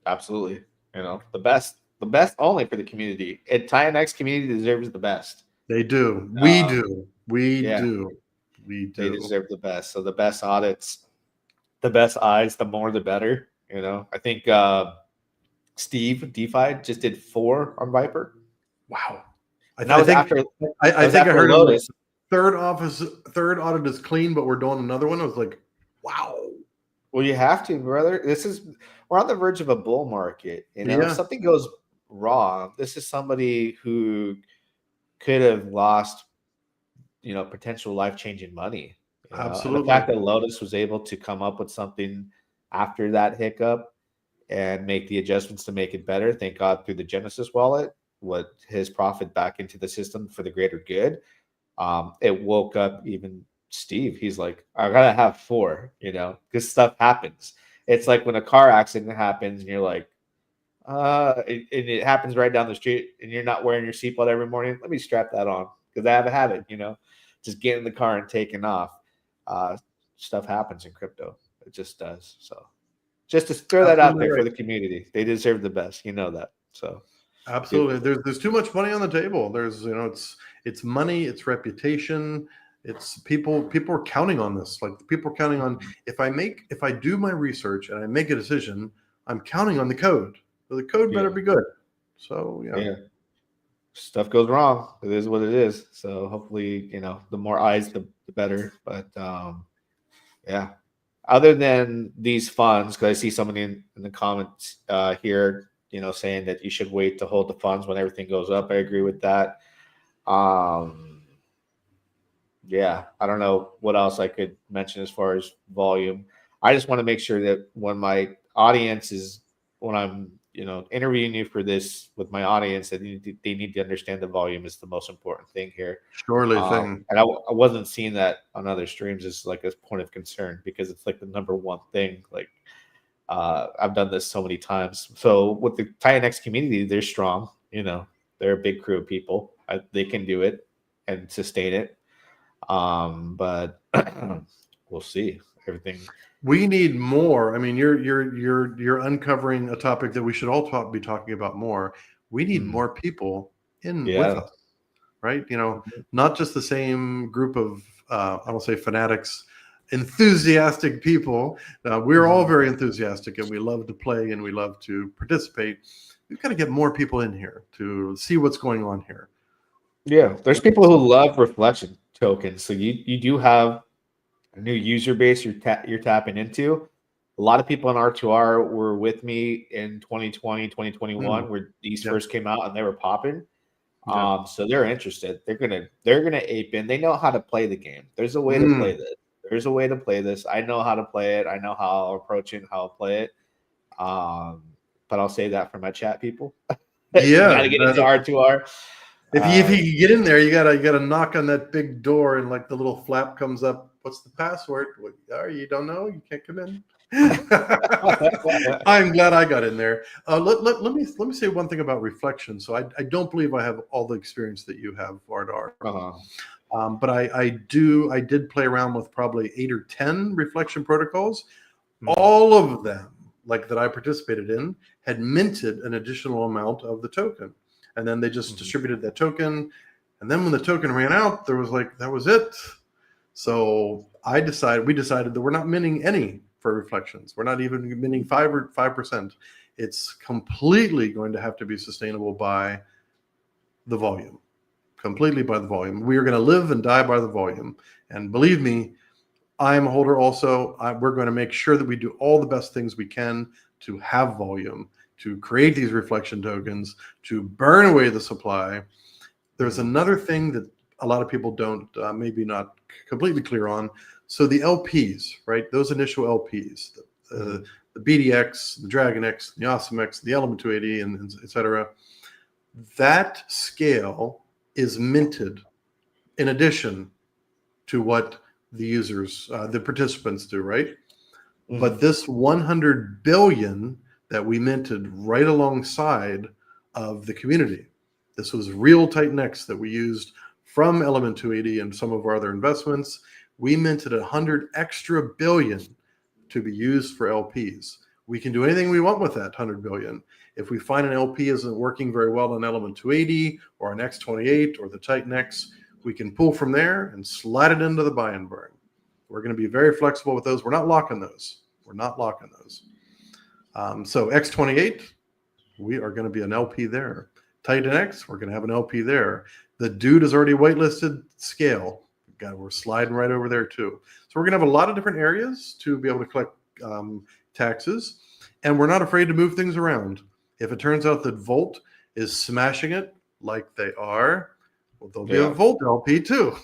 absolutely, the best only for the community. And TitanX community deserves the best. They do. We do. They deserve the best. So the best audits, the best eyes, the more the better. I think Steve DeFi just did 4 on Viper. Wow. I think I heard Lotus. Third audit is clean, but we're doing another one. I was like, wow. Well, you have to, brother. We're on the verge of a bull market. If something goes wrong, this is somebody who could have lost, potential life-changing money. Absolutely. And the fact that Lotus was able to come up with something after that hiccup and make the adjustments to make it better, thank God, through the Genesis wallet, what his profit back into the system for the greater good. It woke up even Steve. He's like, I gotta have 4, because stuff happens. It's like when a car accident happens and you're like, it happens right down the street and you're not wearing your seatbelt every morning. Let me strap that on because I have a habit, just get in the car and taking off. Stuff happens in crypto. It just does. So just to throw that out there for the community, they deserve the best. That. So absolutely. There's too much money on the table. There's, it's money, it's reputation. It's people are counting on this. Like people are counting on if I do my research and I make a decision, I'm counting on the code. So the code better be good. So yeah. Stuff goes wrong. It is what it is. So hopefully, the more eyes, the better. But yeah. Other than these funds, because I see somebody in the comments here, saying that you should wait to hold the funds when everything goes up. I agree with that. Yeah, I don't know what else I could mention as far as volume. I just want to make sure that when my audience is, when I'm, interviewing you for this with my audience, that they need to understand the volume is the most important thing here. Surely thing. And I wasn't seeing that on other streams as like a point of concern because it's like the number one thing. Like I've done this so many times. So with the TitanX community, they're strong. They're a big crew of people. They can do it and sustain it. But we'll see. Everything. We need more. I mean, you're uncovering a topic that we should all be talking about more. We need more people with us, right? Not just the same group of I don't say fanatics, enthusiastic people. We're all very enthusiastic and we love to play and we love to participate. We've got to get more people in here to see what's going on here. Yeah, there's people who love reflection tokens. So you do have a new user base you're tapping into. A lot of people in R2R were with me in 2020, 2021, where these first came out and they were popping. So they're interested. They're gonna ape in. They know how to play the game. There's a way to play this. There's a way to play this. I know how to play it. I know how I'll approach it and how I'll play it. But I'll say that for my chat people. You gotta get into R2R. If you get in there, you gotta knock on that big door and like the little flap comes up. What's the password? You don't know? You can't come in. I'm glad I got in there. Let me say one thing about reflection. So I don't believe I have all the experience that you have, Vardar. But I did play around with probably 8 or 10 reflection protocols. All of them, like that I participated in, had minted an additional amount of the token. And then they just distributed that token. And then when the token ran out, there was like, that was it. So we decided that we're not minting any for reflections. We're not even minting 5%. It's completely going to have to be sustainable by the volume. Completely by the volume. We are going to live and die by the volume. And believe me, I'm a holder also. We're going to make sure that we do all the best things we can to have volume, to create these reflection tokens, to burn away the supply. There's another thing that a lot of people don't, maybe not completely clear on. So the LPs, right? Those initial LPs, the BDX, the DragonX, the AwesomeX, the Element 280, and et cetera, that scale is minted in addition to what the users, the participants do, right? But this 100 billion that we minted right alongside of the community, this was real TitanX that we used from Element 280 and some of our other investments. We minted 100 extra billion to be used for LPs. We can do anything we want with that 100 billion. If we find an LP isn't working very well on Element 280 or an X28 or the TitanX, we can pull from there and slide it into the buy and burn. We're going to be very flexible with those. We're not locking those. We're not locking those. So X28, we are going to be an LP there. TitanX, we're going to have an LP there. The dude is already whitelisted. Scale, we're sliding right over there too. So we're going to have a lot of different areas to be able to collect taxes, and we're not afraid to move things around. If it turns out that Volt is smashing it like they are, well, there'll be a Volt LP too,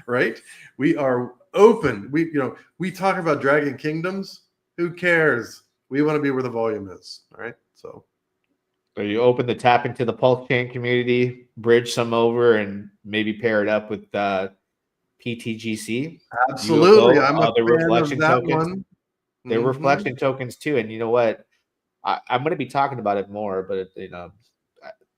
right? We are open. We talk about Dragon Kingdoms. Who cares? We want to be where the volume is. All right. So you open the tap into the Pulse Chain community, bridge some over, and maybe pair it up with PTGC. Absolutely. UFO, I'm a fan reflection of that tokens. one. They're reflection tokens too. And you know what? I'm going to be talking about it more, but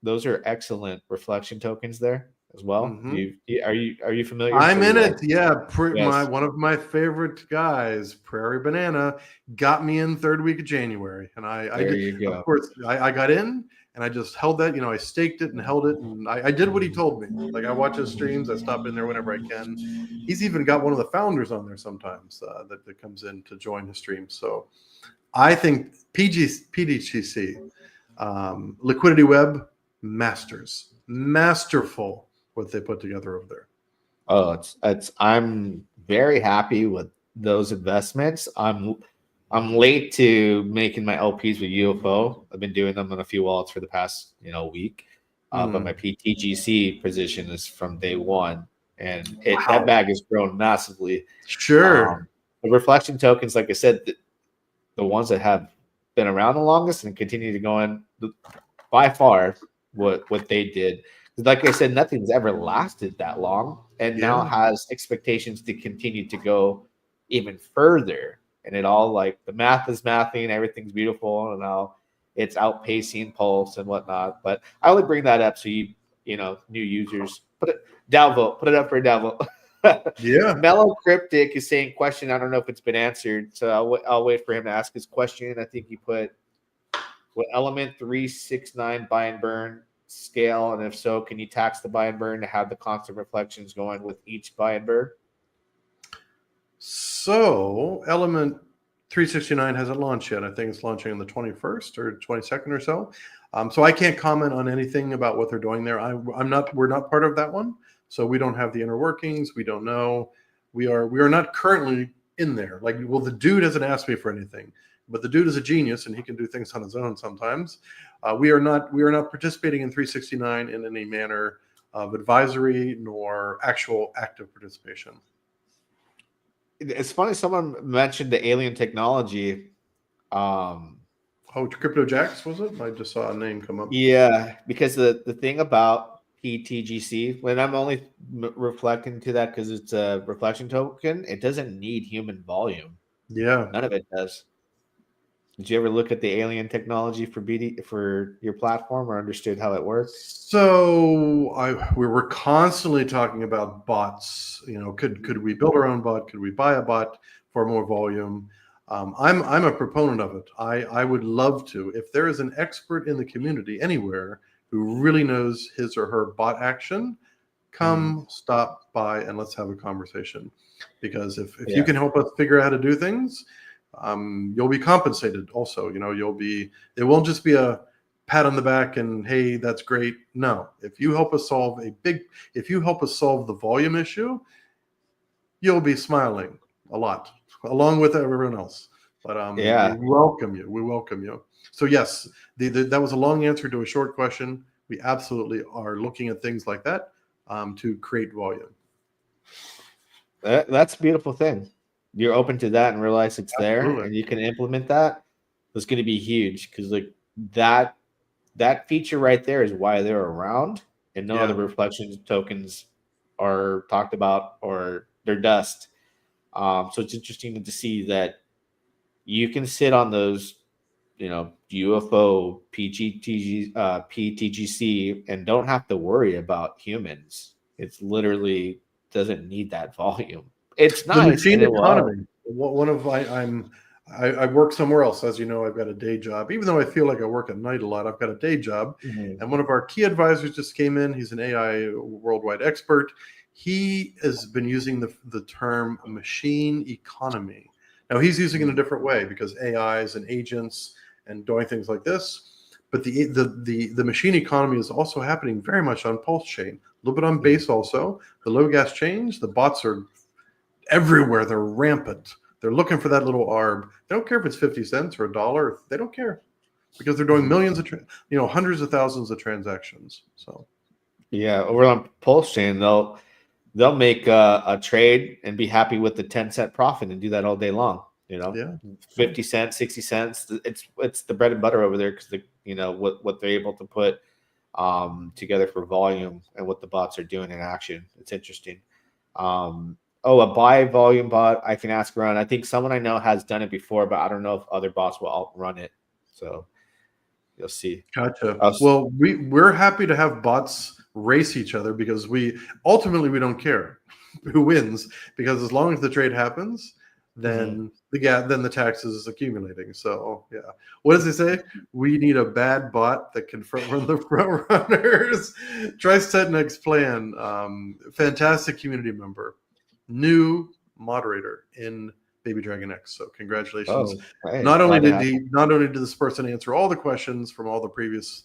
those are excellent reflection tokens there as well. Are you familiar? I'm in it. Yeah. Yes. One of my favorite guys, Prairie Banana, got me in third week of January. And I did, you go. Of course, I got in and I just held that, I staked it and held it. And I did what he told me. Like, I watch his streams. I stop in there whenever I can. He's even got one of the founders on there sometimes that comes in to join his stream. So I think PDGC, Liquidity Web, masterful what they put together over there. Oh, I'm very happy with those investments. I'm late to making my LPs with UFO. I've been doing them on a few wallets for the past week, but my PTGC position is from day one, and that bag has grown massively. Sure. The reflection tokens, like I said, the ones that have been around the longest and continue to go in, by far, what they did. Like I said, nothing's ever lasted that long, and now has expectations to continue to go even further. And it all, like, the math is mathing, everything's beautiful, and now it's outpacing Pulse and whatnot. But I would bring that up so new users put it downvote, put it up for a downvote. Yeah. Mellow Cryptic is saying question. I don't know if it's been answered, so I'll wait for him to ask his question. I think he put what Element 369 buy and burn scale, and if so, can you tax the buy and burn to have the constant reflections going with each buy and burn? So Element 369 hasn't launched yet. I think it's launching on the 21st or 22nd or so. So I can't comment on anything about what they're doing there. We're not part of that one, so we don't have the inner workings. We don't know. We are not currently in there. Like, well, the dude hasn't asked me for anything, but the dude is a genius and he can do things on his own sometimes. We are not participating in 369 in any manner of advisory nor actual active participation. It's funny, someone mentioned the alien technology. Crypto Jacks, was it? I just saw a name come up. Yeah, because the thing about PTGC, when I'm only reflecting to that because it's a reflection token, it doesn't need human volume. Yeah, none of it does. Did you ever look at the alien technology for your platform, or understood how it works? So we were constantly talking about bots. Could we build our own bot? Could we buy a bot for more volume? I'm a proponent of it. I would love to. If there is an expert in the community anywhere who really knows his or her bot action, come stop by and let's have a conversation. Because if you can help us figure out how to do things, you'll be compensated also. It won't just be a pat on the back and, hey, that's great. No, if you help us solve the volume issue, you'll be smiling a lot along with everyone else. But we welcome you. So yes, that was a long answer to a short question. We absolutely are looking at things like that to create volume. That's a beautiful thing. You're open to that and realize it's there, Absolutely. and you can implement that. It's going to be huge because like that feature right there is why they're around, and no other Yeah. reflection tokens are talked about or they're dust. So it's interesting to see that you can sit on those, UFO, PTGC, and don't have to worry about humans. It's literally doesn't need that volume. It's The nice machine and it will help. economy. One of I work somewhere else, as you know. I've got a day job, even though I feel like I work at night a lot. I've got a day job, Mhm. and one of our key advisors just came in. He's an AI worldwide expert. He has been using the term machine economy. Now he's using it in a different way because AIs and agents and doing things like this. But the machine economy is also happening very much on Pulse Chain, a little bit on Base also. The low gas chains, the bots are everywhere. They're rampant. They're looking for that little arb. They don't care if it's 50 cents or a dollar. They don't care because they're doing millions of, hundreds of thousands of transactions. So Yeah, over on Pulse Chain, they'll make a trade and be happy with the 10-cent profit and do that all day long. yeah, 50 cents, 60 cents. It's the bread and butter over there because what they're able to put together for volume and what the bots are doing in action. It's interesting. A buy volume bot I can ask around. I think someone I know has done it before, but I don't know if other bots will outrun it. So you'll see. gotcha. Uh, Well, we're happy to have bots race each other because we don't care who wins, because as long as the trade happens, then the taxes is accumulating. So yeah, what does it say? We need a bad bot that can front run the front runners. Try TitanX plan. Fantastic community member, new moderator in Baby Dragon X. So congratulations. hey, Not only glad to did have not only did this person answer all the questions from all the previous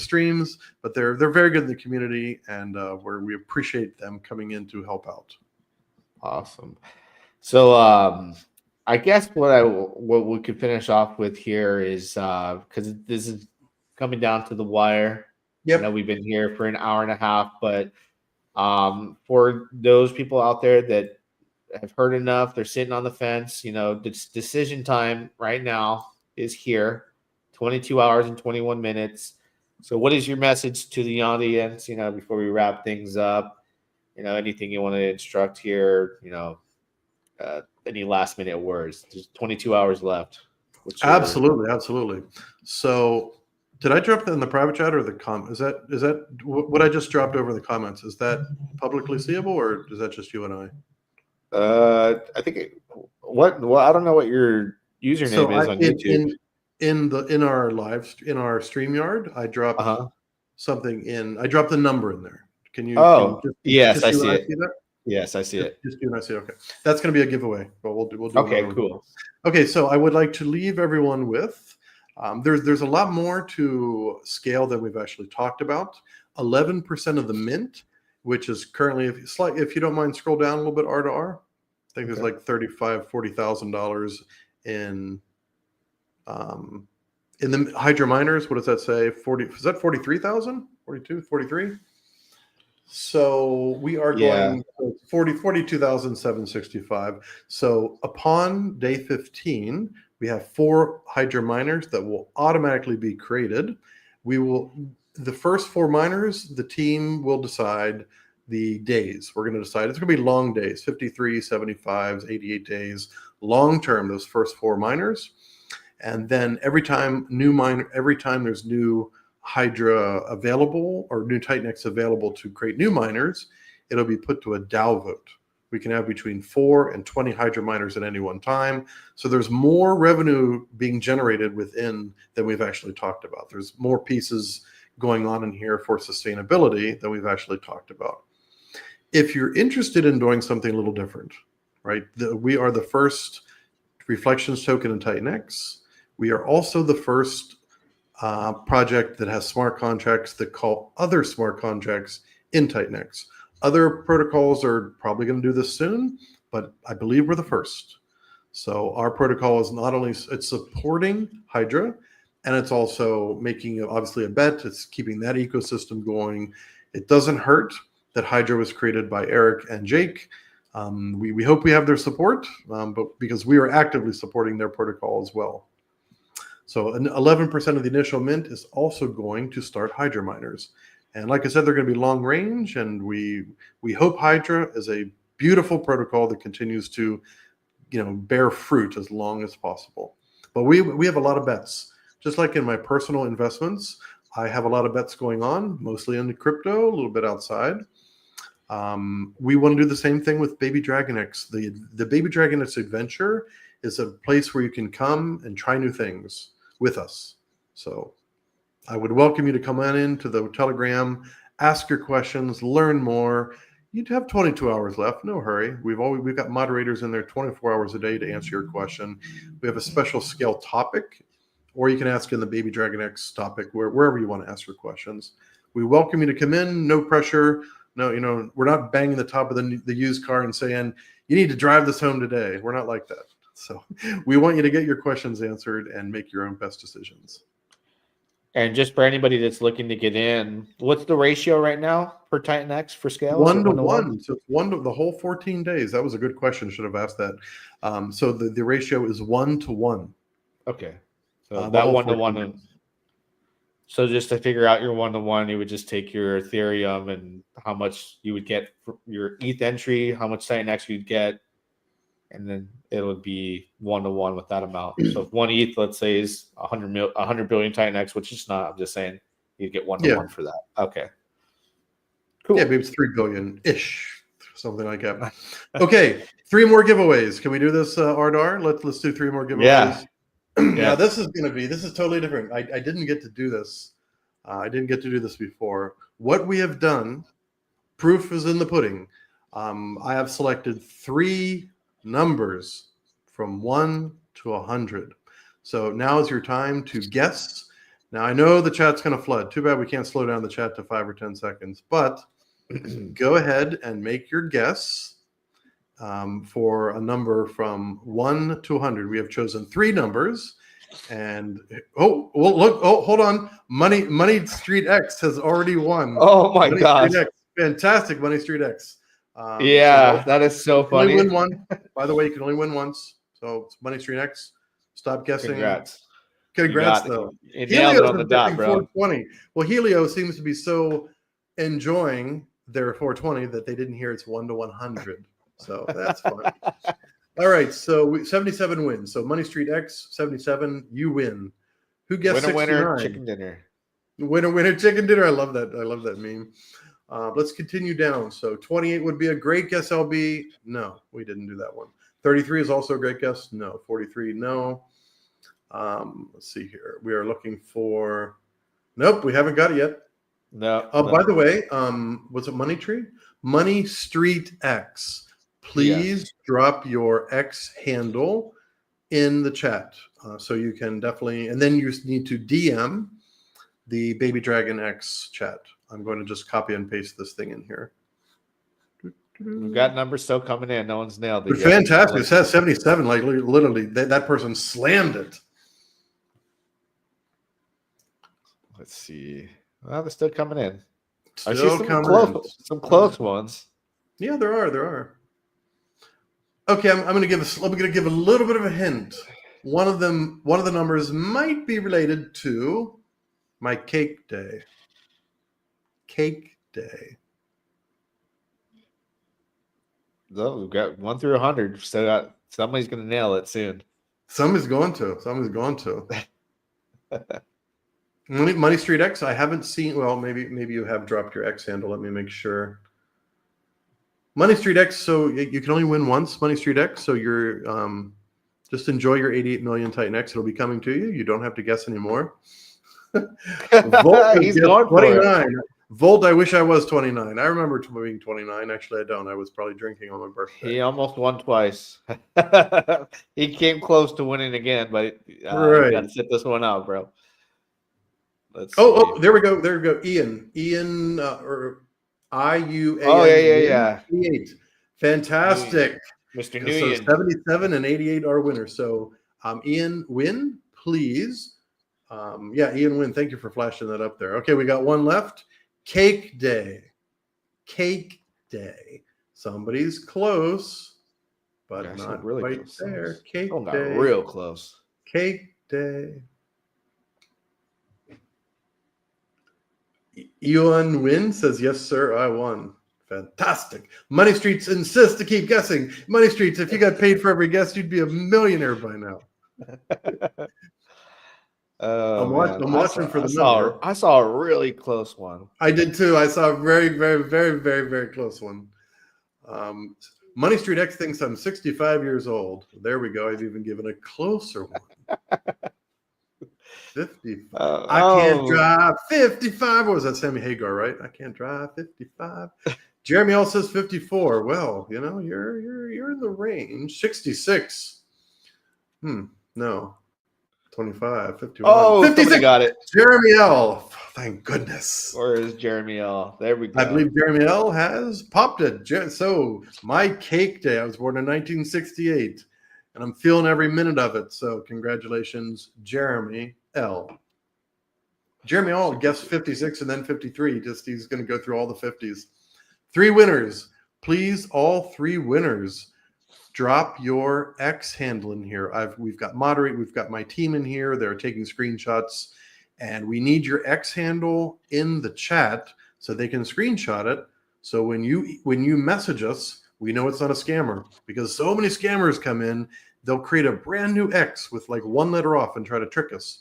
streams, but they're very good in the community, and we appreciate them coming in to help out. Awesome. So I guess what we could finish off with here is because this is coming down to the wire. Yep. I know we've been here for an hour and a half, but for those people out there that have heard enough, they're sitting on the fence. Decision time right now is here. 22 hours and 21 minutes. So what is your message to the audience, before we wrap things up? Anything you want to instruct here, any last minute words? There's 22 hours left. Absolutely. So did I drop that in the private chat or the comment? Is that what I just dropped over the comments? Is that publicly seeable, or is that just you and I? I think I don't know what your username is on YouTube. In our StreamYard, I dropped something in. I dropped the number in there. Can you? Yes, I see it. See that? Yes, I see it. Just you and I see it. Okay, that's going to be a giveaway, but we'll do. Okay, cool. Okay, so I would like to leave everyone with. There's a lot more to scale than we've actually talked about. 11% of the mint, which is currently, if you don't mind, scroll down a little bit, R to R. I think there's like $40,000 in the Hydra miners. What does that say? 40? Is that 43,000? 42, 43? So we are going 42,765. So upon day 15, we have 4 Hydra miners that will automatically be created. The first 4 miners, the team will decide the days. We're going to decide it's going to be long days, 53, 75, 88 days, long term, those first 4 miners. And then every time there's new Hydra available or new TitanX available to create new miners, it'll be put to a DAO vote. We can have between 4 and 20 Hydra miners at any one time. So there's more revenue being generated within than we've actually talked about. There's more pieces going on in here for sustainability than we've actually talked about. If you're interested in doing something a little different, right? We are the first reflections token in TitanX. We are also the first project that has smart contracts that call other smart contracts in TitanX. Other protocols are probably going to do this soon, but I believe we're the first. So our protocol is not only it's supporting Hydra, and it's also making obviously a bet. It's keeping that ecosystem going. It doesn't hurt that Hydra was created by Eric and Jake. We hope we have their support, but because we are actively supporting their protocol as well. So 11% of the initial mint is also going to start Hydra miners. And like I said, they're going to be long range, and we hope Hydra is a beautiful protocol that continues to, bear fruit as long as possible. But we have a lot of bets. Just like in my personal investments, I have a lot of bets going on, mostly in the crypto, a little bit outside. We want to do the same thing with Baby TitanX. The Baby TitanX adventure is a place where you can come and try new things with us. So I would welcome you to come on into the Telegram, ask your questions, learn more. You'd have 22 hours left. No hurry. We've got moderators in there 24 hours a day to answer your question. We have a special scale topic, or you can ask in the Baby TitanX topic wherever you want to ask your questions. We welcome you to come in. No pressure. No, we're not banging the top of the used car and saying you need to drive this home today. We're not like that. So we want you to get your questions answered and make your own best decisions. And just for anybody that's looking to get in, what's the ratio right now for TitanX for scale? 1 to 1. So it's 1 to the whole 14 days. That was a good question. Should have asked that. So the ratio is 1 to 1. Okay. So that 1 to 1. So just to figure out your 1 to 1, you would just take your Ethereum and how much you would get for your ETH entry, how much TitanX you'd get, and then it would be 1 to 1 with that amount. So if 1 ETH, let's say, is 100 billion TitanX, which is not, I'm just saying you get 1 to 1 for that. Okay. Cool. Yeah, maybe it's 3 billion-ish, something like that. Okay, 3 more giveaways. Can we do this, Ardar? Let's do 3 more giveaways. Yeah. Yeah, this is totally different. I didn't get to do this. I didn't get to do this before. What we have done, proof is in the pudding. I have selected 3 numbers from 1 to 100. So now is your time to guess. Now I know the chat's going to flood. Too bad we can't slow down the chat to 5 or 10 seconds. But go ahead and make your guess. For a number from 1 to 100. We have chosen 3 numbers, and hold on, Money Street X has already won. Oh my gosh, fantastic, Money Street X. So that is so funny. Only win one. By the way, you can only win once. So it's Money Street X. Stop guessing. Congrats though. You nailed it on the dot, bro. 420. Well, Helio seems to be so enjoying their 420 that they didn't hear it's 1 to 100. So that's fun. All right, so 77 wins. So Money Street X, 77, you win. Who guessed 69? Winner, chicken dinner. Winner, chicken dinner. I love that. I love that meme. Let's continue down. So 28 would be a great guess, LB. No, we didn't do that one. 33 is also a great guess. No. 43, no. Let's see here. We are looking for... Nope, we haven't got it yet. No. By the way, was it Money Tree? Money Street X. Please drop your X handle in the chat. So you can definitely, and then you need to DM the Baby Dragon X chat. I'm going to just copy and paste this thing in here. We've got numbers still coming in. No one's nailed it. Fantastic. It says 77. Like literally, that person slammed it. Let's see. Well, they're still coming in. Some close ones. Yeah, there are. Okay, I'm going to give a little bit of a hint. One of the numbers might be related to my cake day. Cake day. So we've got 1 through 100. So somebody's going to nail it soon. Somebody's going to. Money Street X. I haven't seen. Well, maybe you have dropped your X handle. Let me make sure. Money Street X, so you can only win once, Money Street X. So you're just enjoy your 88 million TitanX. It'll be coming to you. You don't have to guess anymore. Volt, he's going 29. Volt, I wish I was 29. I remember being 29. Actually, I don't. I was probably drinking on my birthday. He almost won twice. He came close to winning again, but you got to sit this one out, bro. Let's see. There we go. Ian, or IUA. Oh, yeah. E8. Fantastic. Mr. So Nguyen. 77 and 88 are winners. So Ian Wynn, please. Ian Wynn, thank you for flashing that up there. Okay, we got one left. Cake Day. Cake Day. Somebody's close, but Yeah, not really quite close. there. Cake Got Day. real close. Cake Day. Ewan Wynn says, yes, sir, I won. Fantastic. Money Streets insists to keep guessing. Money Streets, if you got paid for every guess, you'd be a millionaire by now. I'm watching for the number. I saw a really close one. I did too. I saw a very, very, very, very, very close one. Money Street X thinks I'm 65 years old. There we go. I've even given a closer one. 55. I can't drive 55. What was that? Sammy Hagar, right? I can't drive 55. Jeremy L says 54. Well, you're in the range. 66. No. 25, 51. Oh, 56. Got it. Jeremy L. Thank goodness. Where is Jeremy L? There we go. I believe Jeremy L has popped it. So my cake day, I was born in 1968, and I'm feeling every minute of it. So congratulations, Jeremy L. Jeremy L guessed 56 and then 53. He's going to go through all the 50s. 3 winners. Please, all 3 winners. Drop your X handle in here. We've got moderate. We've got my team in here. They're taking screenshots, and we need your X handle in the chat so they can screenshot it. So when you message us, we know it's not a scammer, because so many scammers come in. They'll create a brand new X with like 1 letter off and try to trick us.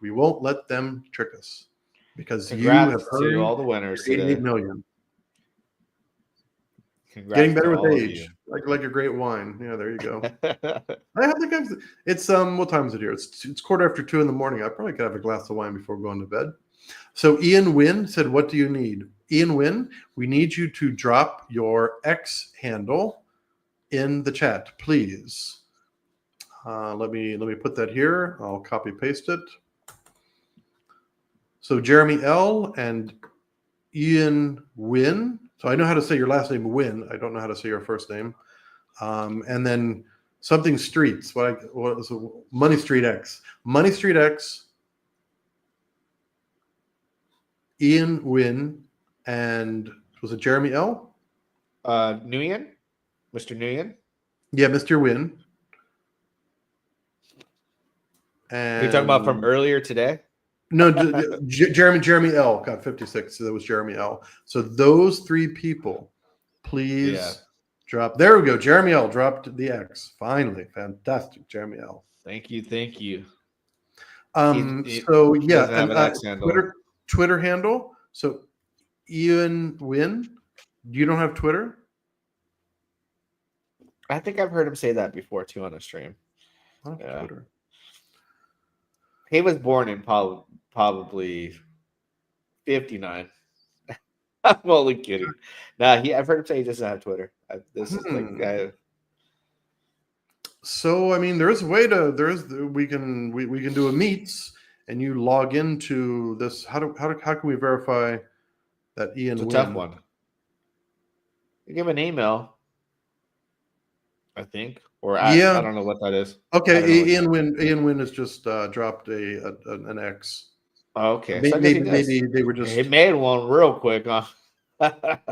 We won't let them trick us, because Congrats you have to all the winners today. 88 million. Congrats. Getting better with age, like a great wine. Yeah, there you go. I think it's what time is it here? It's 2:15 in the morning. I probably could have a glass of wine before going to bed. So Ian Wynn said, "What do you need?" Ian Wynn, we need you to drop your X handle in the chat, please. Let me put that here. I'll copy paste it. So Jeremy L and Ian Wynn. So I know how to say your last name, Wynn. I don't know how to say your first name. And then something Streets. What was it? Money Street X. Money Street X. Ian Wynn, and was it Jeremy L? Nguyen? Mr. Nguyen? Yeah, Mr. Wynn. And Are you talking about from earlier today? No, Jeremy L got 56. So that was Jeremy L. So those 3 people, please drop. There we go. Jeremy L dropped the X. Finally. Fantastic, Jeremy L. Thank you. He and Twitter handle. So Ian Wynn, you don't have Twitter? I think I've heard him say that before too on a stream. Twitter. He was born in probably 59. I'm only kidding. I've heard him say he doesn't have Twitter. So I mean, we can do a meets, and you log into this. How can we verify that Ian Wynn? It's a tough one. You give an email, I think, or I don't know what that is. Okay, Ian Wynn has just dropped an X. Oh, okay, maybe they were just. He made one real quick, huh?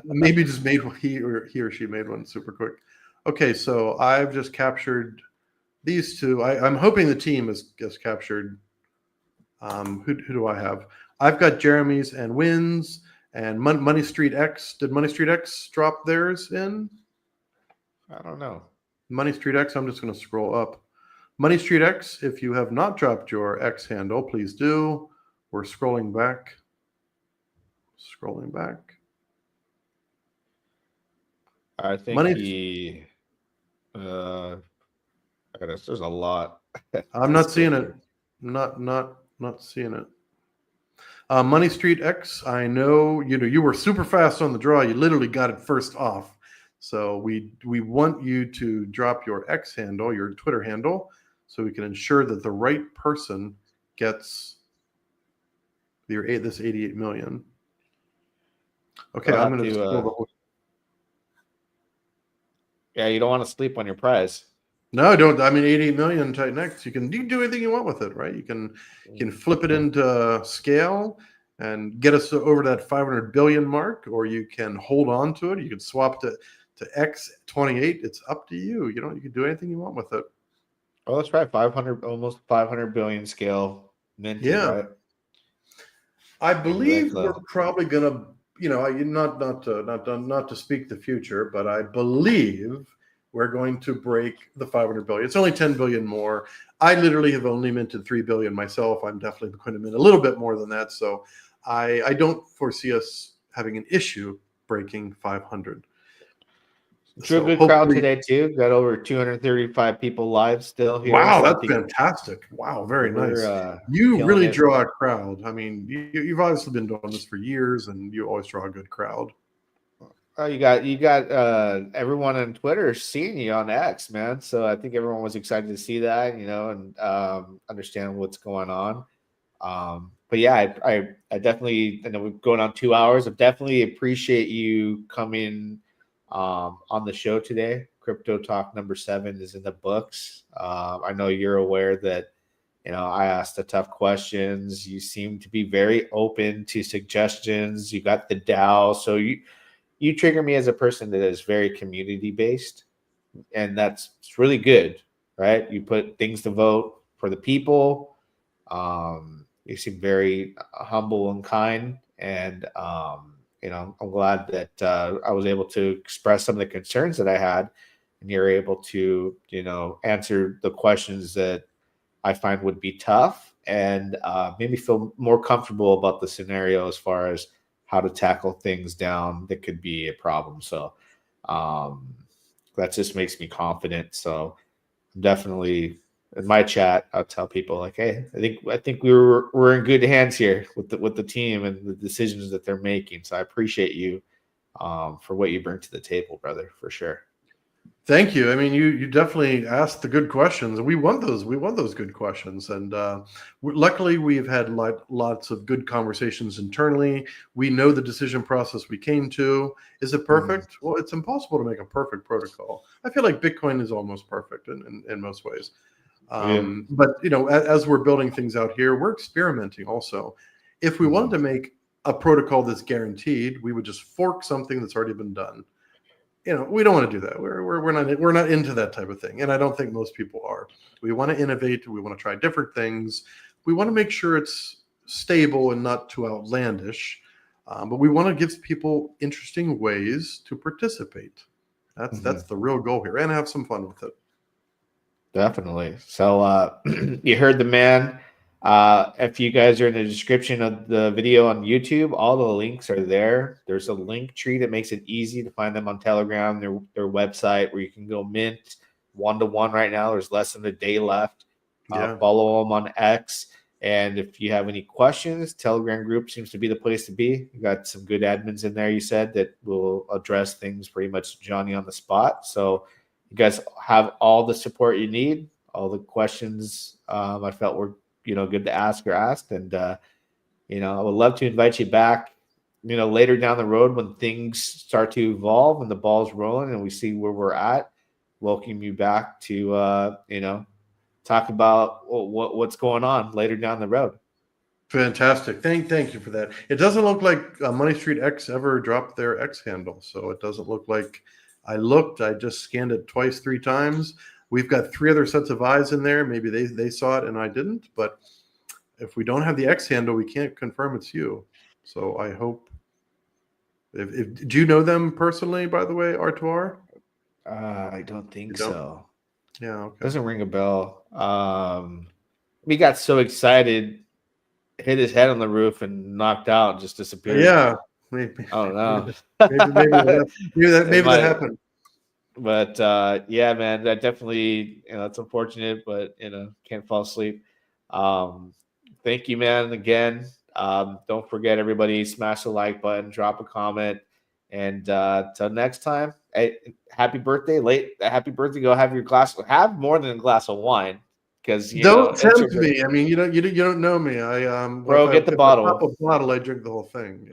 Maybe just made he or she made one super quick. Okay, so I've just captured these 2. I'm hoping the team has captured. Who do I have? I've got Jeremy's and Wynn's and Money Street X. Did Money Street X drop theirs in? I don't know. Money Street X. I'm just going to scroll up. Money Street X. If you have not dropped your X handle, please do. We're scrolling back. I think there's a lot. I'm not seeing it. Not seeing it. Money Street X. I know you were super fast on the draw. You literally got it first off. So we want you to drop your X handle, your Twitter handle, so we can ensure that the right person gets this 88 million. Okay, I'm going to Yeah, you don't want to sleep on your prize. No, don't. I mean, 88 million TitanX. You can do anything you want with it, right? You can flip it into scale and get us over that 500 billion mark, or you can hold on to it. You can swap to X28. It's up to you. You know, you can do anything you want with it. Oh, that's right. 500, almost 500 billion scale minted, Yeah. right? I believe Exactly. we're probably gonna, not to speak the future, but I believe we're going to break the 500 billion. It's only 10 billion more. I literally have only minted 3 billion myself. I'm definitely going to mint a little bit more than that. So I don't foresee us having an issue breaking 500. Drew, a So good crowd hopefully, today too. Got over 235 people live still here. wow, So I that's think fantastic. Wow, very we're nice. You killing really it. draw a crowd. I mean, you've obviously been doing this for years, and you always draw a good crowd. Oh, you got everyone on Twitter seeing you on X, man. So I think everyone was excited to see that, and understand what's going on. But yeah, I definitely, I know we're going on 2 hours. I definitely appreciate you coming on the show today. Crypto Talk number 7 is in the books. I know you're aware that I asked the tough questions. You seem to be very open to suggestions. You got the DAO, so you trigger me as a person that is very community based, and it's really good, right? You put things to vote for the people. You seem very humble and kind, and I'm glad that I was able to express some of the concerns that I had, and you're able to answer the questions that I find would be tough, and made me feel more comfortable about the scenario as far as how to tackle things down that could be a problem. So um, that just makes me confident. So definitely in my chat, I'll tell people like, hey, I think we're in good hands here with the team and the decisions that they're making. So I appreciate you for what you bring to the table, brother, for sure. Thank you. I mean, you definitely asked the good questions. We want those. We want those good questions, and luckily we've had lots of good conversations internally. We know the decision process we came to. Is it perfect? Well, it's impossible to make a perfect protocol. I feel like Bitcoin is almost perfect in most ways. But as we're building things out here, we're experimenting also. If we wanted to make a protocol that's guaranteed, we would just fork something that's already been done. We don't want to do that. We're not into that type of thing, and I don't think most people are. We want to innovate. We want to try different things. We want to make sure it's stable and not too outlandish, but we want to give people interesting ways to participate. That's the real goal here, and have some fun with it. Definitely. So you heard the man. If you guys are in the description of the video on YouTube, all the links are there. There's a link tree that makes it easy to find them on Telegram, their website, where you can go mint 1-to-1 right now. There's less than a day left. Yeah. Follow them on X. And if you have any questions, Telegram group seems to be the place to be. You got some good admins in there, you said, that will address things pretty much Johnny on the spot. So you guys have all the support you need. All the questions I felt were good to ask or asked, and I would love to invite you back later down the road when things start to evolve and the ball's rolling and we see where we're at. Welcome you back to talk about what's going on later down the road. Fantastic. Thank you for that. It doesn't look like Money Street X ever dropped their X handle, so it doesn't look like. I just scanned it twice, 3 times. We've got 3 other sets of eyes in there. Maybe they saw it and I didn't, but if we don't have the X handle, we can't confirm it's you. So I hope. Do you know them personally, by the way, R2R? I don't think so. Yeah, okay. Doesn't ring a bell. We got so excited, hit his head on the roof and knocked out and just disappeared. Yeah, maybe. I don't know. Maybe that happened. But yeah, man, that definitely, it's unfortunate, but can't fall asleep. Thank you, man. Again, don't forget, everybody, smash the like button, drop a comment, and till next time, hey, happy birthday! Happy birthday! Go have have more than a glass of wine, because don't tempt me. I mean, you don't know me. Bro, get the bottle. If I pop a bottle, I drink the whole thing.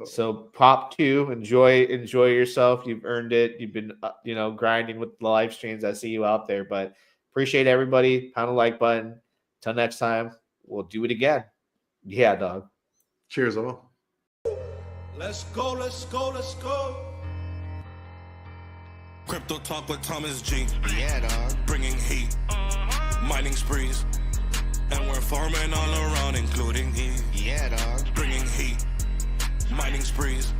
So pop 2, enjoy yourself. You've earned it. You've been grinding with the live streams. I see you out there, but appreciate everybody. Pound the like button. Till next time, we'll do it again. Yeah, dog. Cheers all. Let's go, let's go, let's go. Crypto talk with Thomas G. Yeah, dog. Bringing heat, mining sprees, and we're farming all around, including heat. Yeah, dog. Bringing heat, mining sprees,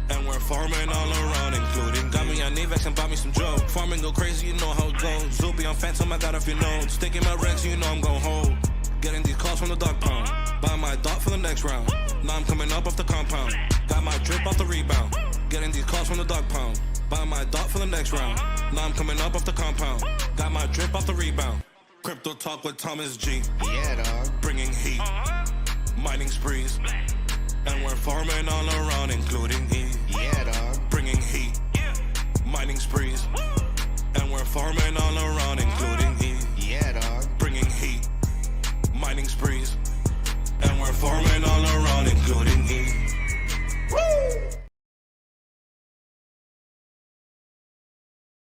and we're farming all around, including got me on Avex and bought me some Joe. Farming go crazy, you know how it goes. Zoopy on Phantom, I got a few notes. Sticking my regs, you know I'm gon' hold. Getting these calls from the dog pound. Buy my dot for the next round. Now I'm coming up off the compound. Got my drip off the rebound. Getting these calls from the dog pound. Buy my dot for the next round. Now I'm coming up off the compound. Got my drip off the rebound. Crypto talk with Thomas G. Yeah, dog. Bringing heat, mining sprees, and we're farming all around, including heat. Yeah, dog. Bringing heat, mining sprees, and we're farming all around.